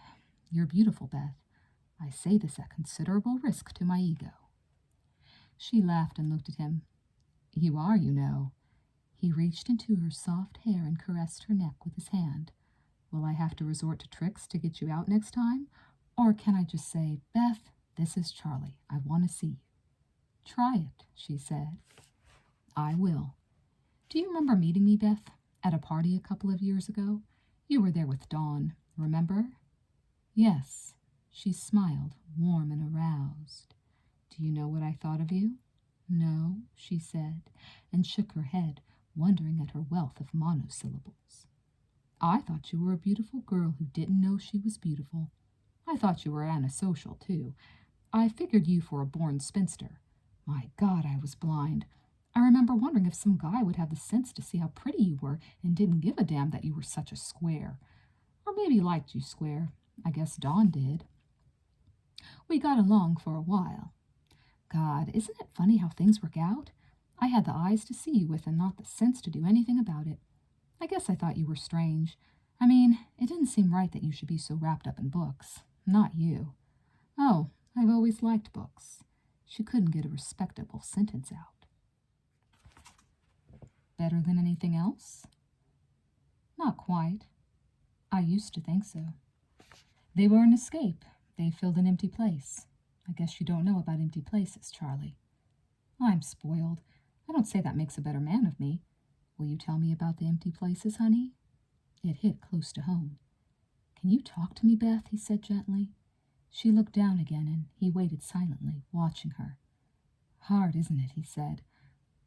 You're beautiful, Beth. I say this at considerable risk to my ego. She laughed and looked at him. You are, you know. He reached into her soft hair and caressed her neck with his hand. Will I have to resort to tricks to get you out next time? Or can I just say, Beth, this is Charlie. I want to see you. Try it, she said. I will. Do you remember meeting me, Beth, at a party a couple of years ago? You were there with Dawn, remember? Yes. She smiled, warm and aroused. Do you know what I thought of you? No, she said, and shook her head, wondering at her wealth of monosyllables. I thought you were a beautiful girl who didn't know she was beautiful. I thought you were antisocial, too. I figured you for a born spinster. My God, I was blind. I remember wondering if some guy would have the sense to see how pretty you were and didn't give a damn that you were such a square. Or maybe liked you square. I guess Dawn did. We got along for a while. God, isn't it funny how things work out? I had the eyes to see you with and not the sense to do anything about it. I guess I thought you were strange. I mean, it didn't seem right that you should be so wrapped up in books. Not you. Oh, I've always liked books. She couldn't get a respectable sentence out. Better than anything else? Not quite. I used to think so. They were an escape. They filled an empty place. I guess you don't know about empty places, Charlie. I'm spoiled. I don't say that makes a better man of me. Will you tell me about the empty places, honey? It hit close to home. Can you talk to me, Beth? He said gently. She looked down again, and he waited silently, watching her. Hard, isn't it? He said.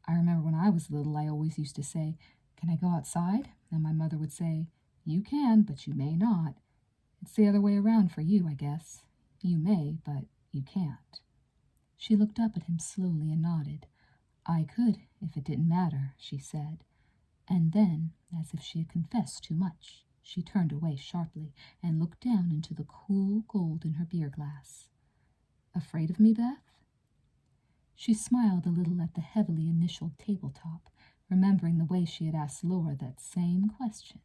I remember when I was little, I always used to say, Can I go outside? And my mother would say, You can, but you may not. It's the other way around for you, I guess. You may, but you can't. She looked up at him slowly and nodded. I could, if it didn't matter, she said. And then, as if she had confessed too much, she turned away sharply and looked down into the cool gold in her beer glass. Afraid of me, Beth? She smiled a little at the heavily initialed tabletop, remembering the way she had asked Laura that same question,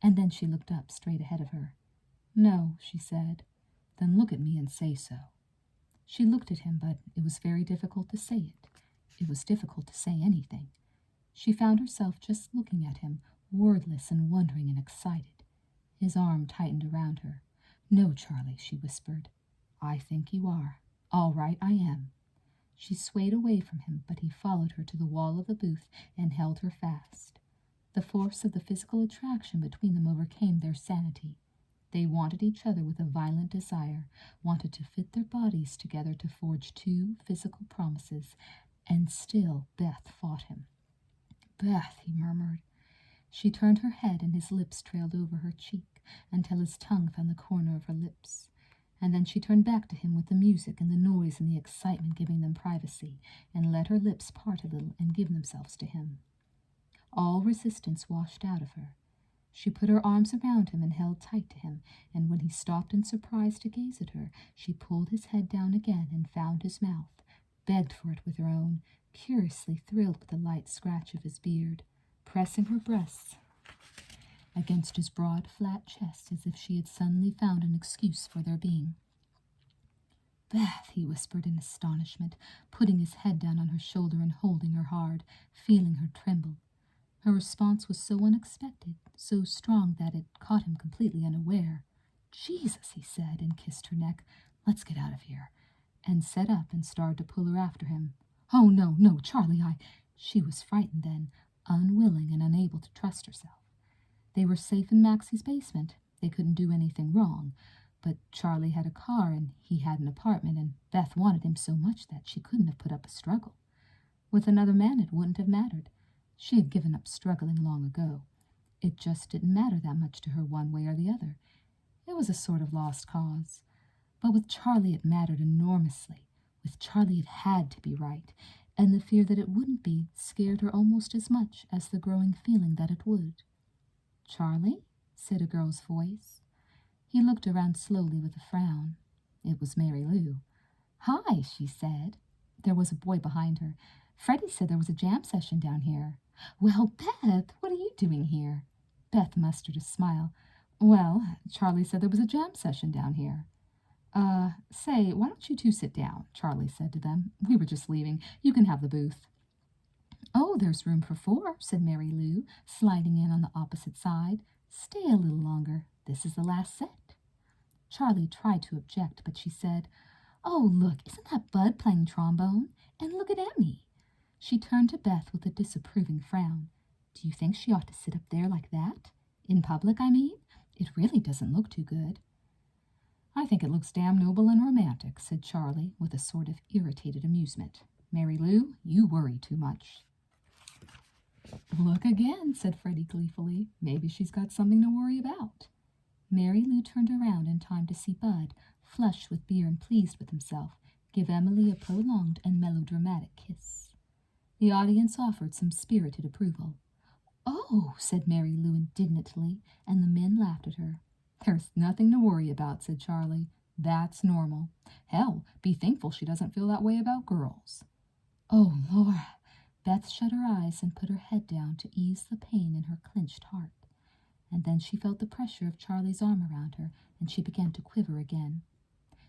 and then she looked up straight ahead of her. No, she said. Then look at me and say so. She looked at him, but it was very difficult to say it. It was difficult to say anything. She found herself just looking at him, wordless and wondering and excited. His arm tightened around her. No, Charlie, she whispered. I think you are. All right, I am. She swayed away from him, but he followed her to the wall of the booth and held her fast. The force of the physical attraction between them overcame their sanity. They wanted each other with a violent desire, wanted to fit their bodies together to forge two physical promises, and still Beth fought him. Beth, he murmured. She turned her head, and his lips trailed over her cheek until his tongue found the corner of her lips. And then she turned back to him with the music and the noise and the excitement giving them privacy, and let her lips part a little and give themselves to him. All resistance washed out of her. She put her arms around him and held tight to him, and when he stopped in surprise to gaze at her, she pulled his head down again and found his mouth, begged for it with her own, curiously thrilled with the light scratch of his beard, pressing her breasts against his broad, flat chest as if she had suddenly found an excuse for their being. Beth, he whispered in astonishment, putting his head down on her shoulder and holding her hard, feeling her tremble. Her response was so unexpected, so strong that it caught him completely unaware. Jesus, he said, and kissed her neck. Let's get out of here. And sat up and started to pull her after him. Oh, no, no, Charlie, She was frightened then, unwilling and unable to trust herself. They were safe in Maxie's basement. They couldn't do anything wrong. But Charlie had a car and he had an apartment, and Beth wanted him so much that she couldn't have put up a struggle. With another man it wouldn't have mattered. She had given up struggling long ago. It just didn't matter that much to her one way or the other. It was a sort of lost cause. But with Charlie it mattered enormously. With Charlie it had to be right, and the fear that it wouldn't be scared her almost as much as the growing feeling that it would. "Charlie?" said a girl's voice. He looked around slowly with a frown. It was Mary Lou. "Hi," she said. There was a boy behind her. "Freddie said there was a jam session down here." "Well, Beth, what are you doing here?" Beth mustered a smile. "Well, Charlie said there was a jam session down here." Say, why don't you two sit down?" Charlie said to them. "We were just leaving. You can have the booth." "Oh, there's room for 4, said Mary Lou, sliding in on the opposite side. "Stay a little longer. This is the last set." Charlie tried to object, but she said, "Oh, look, isn't that Bud playing trombone? And look at Emmy." She turned to Beth with a disapproving frown. "Do you think she ought to sit up there like that? In public, I mean? It really doesn't look too good." "I think it looks damn noble and romantic," said Charlie, with a sort of irritated amusement. "Mary Lou, you worry too much." "Look again," said Freddie gleefully. "Maybe she's got something to worry about." Mary Lou turned around in time to see Bud, flushed with beer and pleased with himself, give Emily a prolonged and melodramatic kiss. The audience offered some spirited approval. "Oh," said Mary Lou indignantly, and the men laughed at her. "There's nothing to worry about," said Charlie. "That's normal. Hell, be thankful she doesn't feel that way about girls." "Oh, Laura." Beth shut her eyes and put her head down to ease the pain in her clenched heart. And then she felt the pressure of Charlie's arm around her, and she began to quiver again.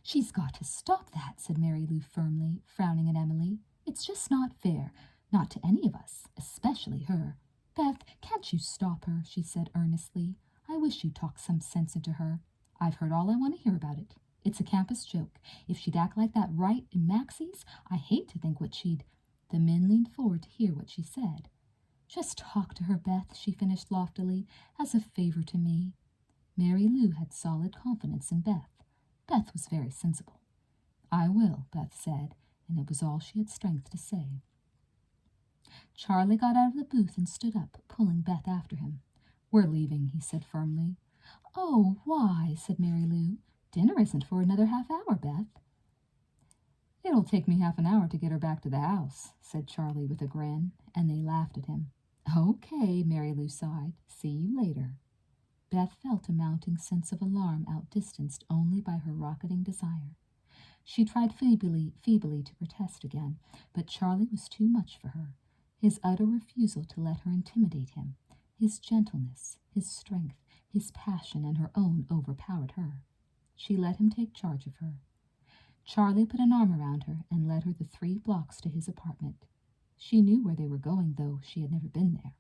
"She's got to stop that," said Mary Lou firmly, frowning at Emily. "It's just not fair. Not to any of us, especially her. Beth, can't you stop her?" she said earnestly. "I wish you'd talk some sense into her. I've heard all I want to hear about it. It's a campus joke. If she'd act like that right in Maxie's, I hate to think what she'd—" The men leaned forward to hear what she said. "Just talk to her, Beth," she finished loftily, "as a favor to me." Mary Lou had solid confidence in Beth. Beth was very sensible. "I will," Beth said, and it was all she had strength to say. Charlie got out of the booth and stood up, pulling Beth after him. "We're leaving," he said firmly. "Oh, why?" said Mary Lou. "Dinner isn't for another half-hour, Beth." "It'll take me half an hour to get her back to the house," said Charlie with a grin, and they laughed at him. "Okay," Mary Lou sighed. "See you later." Beth felt a mounting sense of alarm outdistanced only by her rocketing desire. She tried feebly to protest again, but Charlie was too much for her. His utter refusal to let her intimidate him, his gentleness, his strength, his passion, and her own overpowered her. She let him take charge of her. Charlie put an arm around her and led her the 3 blocks to his apartment. She knew where they were going, though she had never been there.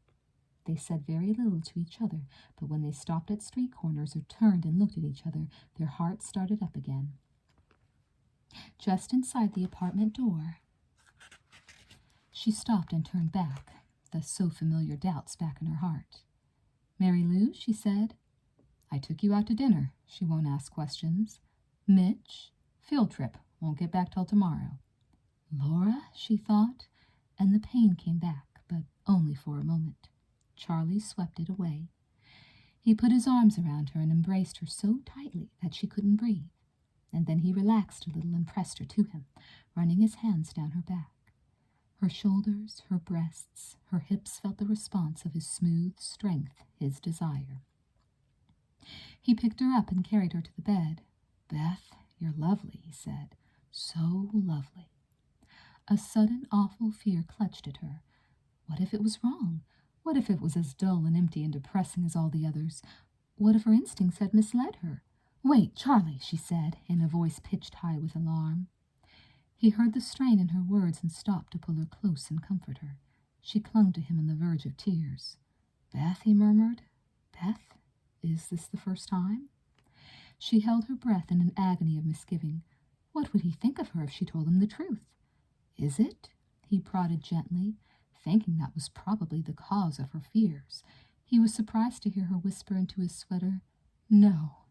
They said very little to each other, but when they stopped at street corners or turned and looked at each other, their hearts started up again. Just inside the apartment door, she stopped and turned back, the so-familiar doubts back in her heart. "Mary Lou," she said. "I took you out to dinner. She won't ask questions. Mitch? Field trip. Won't get back till tomorrow." Laura, she thought, and the pain came back, but only for a moment. Charlie swept it away. He put his arms around her and embraced her so tightly that she couldn't breathe, and then he relaxed a little and pressed her to him, running his hands down her back. Her shoulders, her breasts, her hips felt the response of his smooth strength, his desire. He picked her up and carried her to the bed. "Beth, you're lovely," he said. "So lovely." A sudden awful fear clutched at her. What if it was wrong? What if it was as dull and empty and depressing as all the others? What if her instincts had misled her? "Wait, Charlie," she said, in a voice pitched high with alarm. He heard the strain in her words and stopped to pull her close and comfort her. She clung to him on the verge of tears. "Beth," he murmured. "Beth, is this the first time?" She held her breath in an agony of misgiving. What would he think of her if she told him the truth? "Is it?" he prodded gently, thinking that was probably the cause of her fears. He was surprised to hear her whisper into his sweater, "No."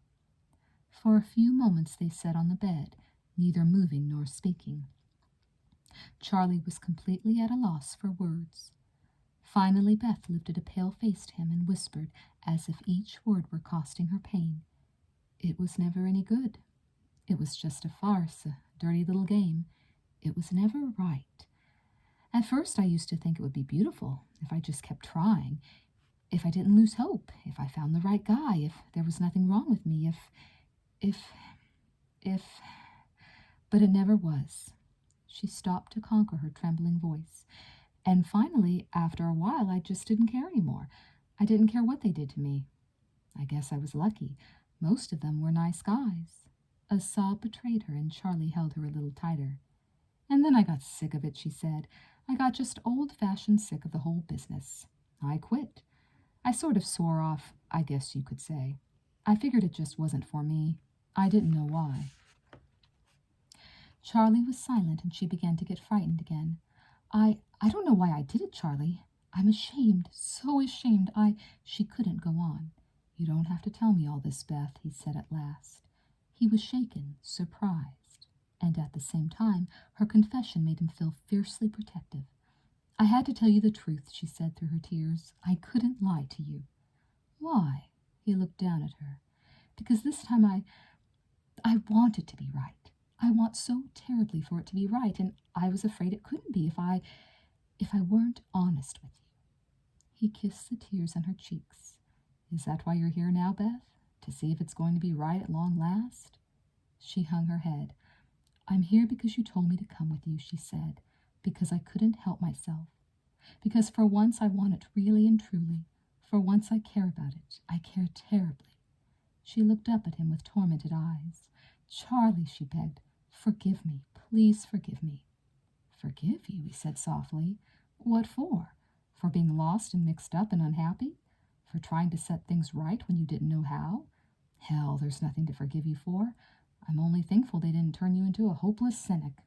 For a few moments they sat on the bed, neither moving nor speaking. Charlie was completely at a loss for words. Finally Beth lifted a pale face to him and whispered, as if each word were costing her pain, "It was never any good. It was just a farce, a dirty little game. It was never right. At first I used to think it would be beautiful if I just kept trying, if I didn't lose hope, if I found the right guy, if there was nothing wrong with me, if, but it never was." She stopped to conquer her trembling voice. "And finally, after a while, I just didn't care anymore. I didn't care what they did to me. I guess I was lucky. Most of them were nice guys." A sob betrayed her, and Charlie held her a little tighter. "And then I got sick of it," she said. "I got just old-fashioned sick of the whole business. I quit. I sort of swore off, I guess you could say. I figured it just wasn't for me. I didn't know why." Charlie was silent, and she began to get frightened again. I don't know why I did it, Charlie. I'm ashamed, so ashamed. She couldn't go on. "You don't have to tell me all this, Beth," he said at last. He was shaken, surprised, and at the same time her confession made him feel fiercely protective. "I had to tell you the truth," she said through her tears. "I couldn't lie to you." "Why?" He looked down at her. "Because this time I want it to be right. I want so terribly for it to be right, and I was afraid it couldn't be if I weren't honest with you." He kissed the tears on her cheeks. "Is that why you're here now, Beth? To see if it's going to be right at long last?" She hung her head. "I'm here because you told me to come with you," she said, "because I couldn't help myself. Because for once I want it really and truly. For once I care about it. I care terribly." She looked up at him with tormented eyes. "Charlie," she begged, "forgive me. Please forgive me." "Forgive you?" he said softly. "What for? For being lost and mixed up and unhappy? For trying to set things right when you didn't know how? Hell, there's nothing to forgive you for. I'm only thankful they didn't turn you into a hopeless cynic."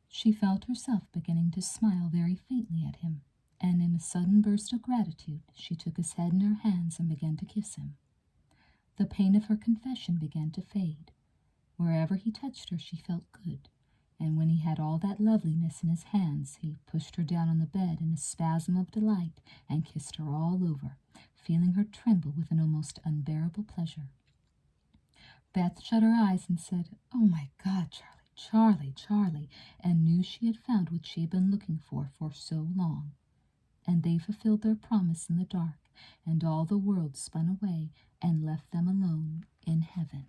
She felt herself beginning to smile very faintly at him, and in a sudden burst of gratitude she took his head in her hands and began to kiss him. The pain of her confession began to fade. Wherever he touched her she felt good, and when he had all that loveliness in his hands he pushed her down on the bed in a spasm of delight and kissed her all over, feeling her tremble with an almost unbearable pleasure. Beth shut her eyes and said, "Oh, my God, Charlie, Charlie, Charlie," and knew she had found what she had been looking for so long. And they fulfilled their promise in the dark, and all the world spun away and left them alone in heaven.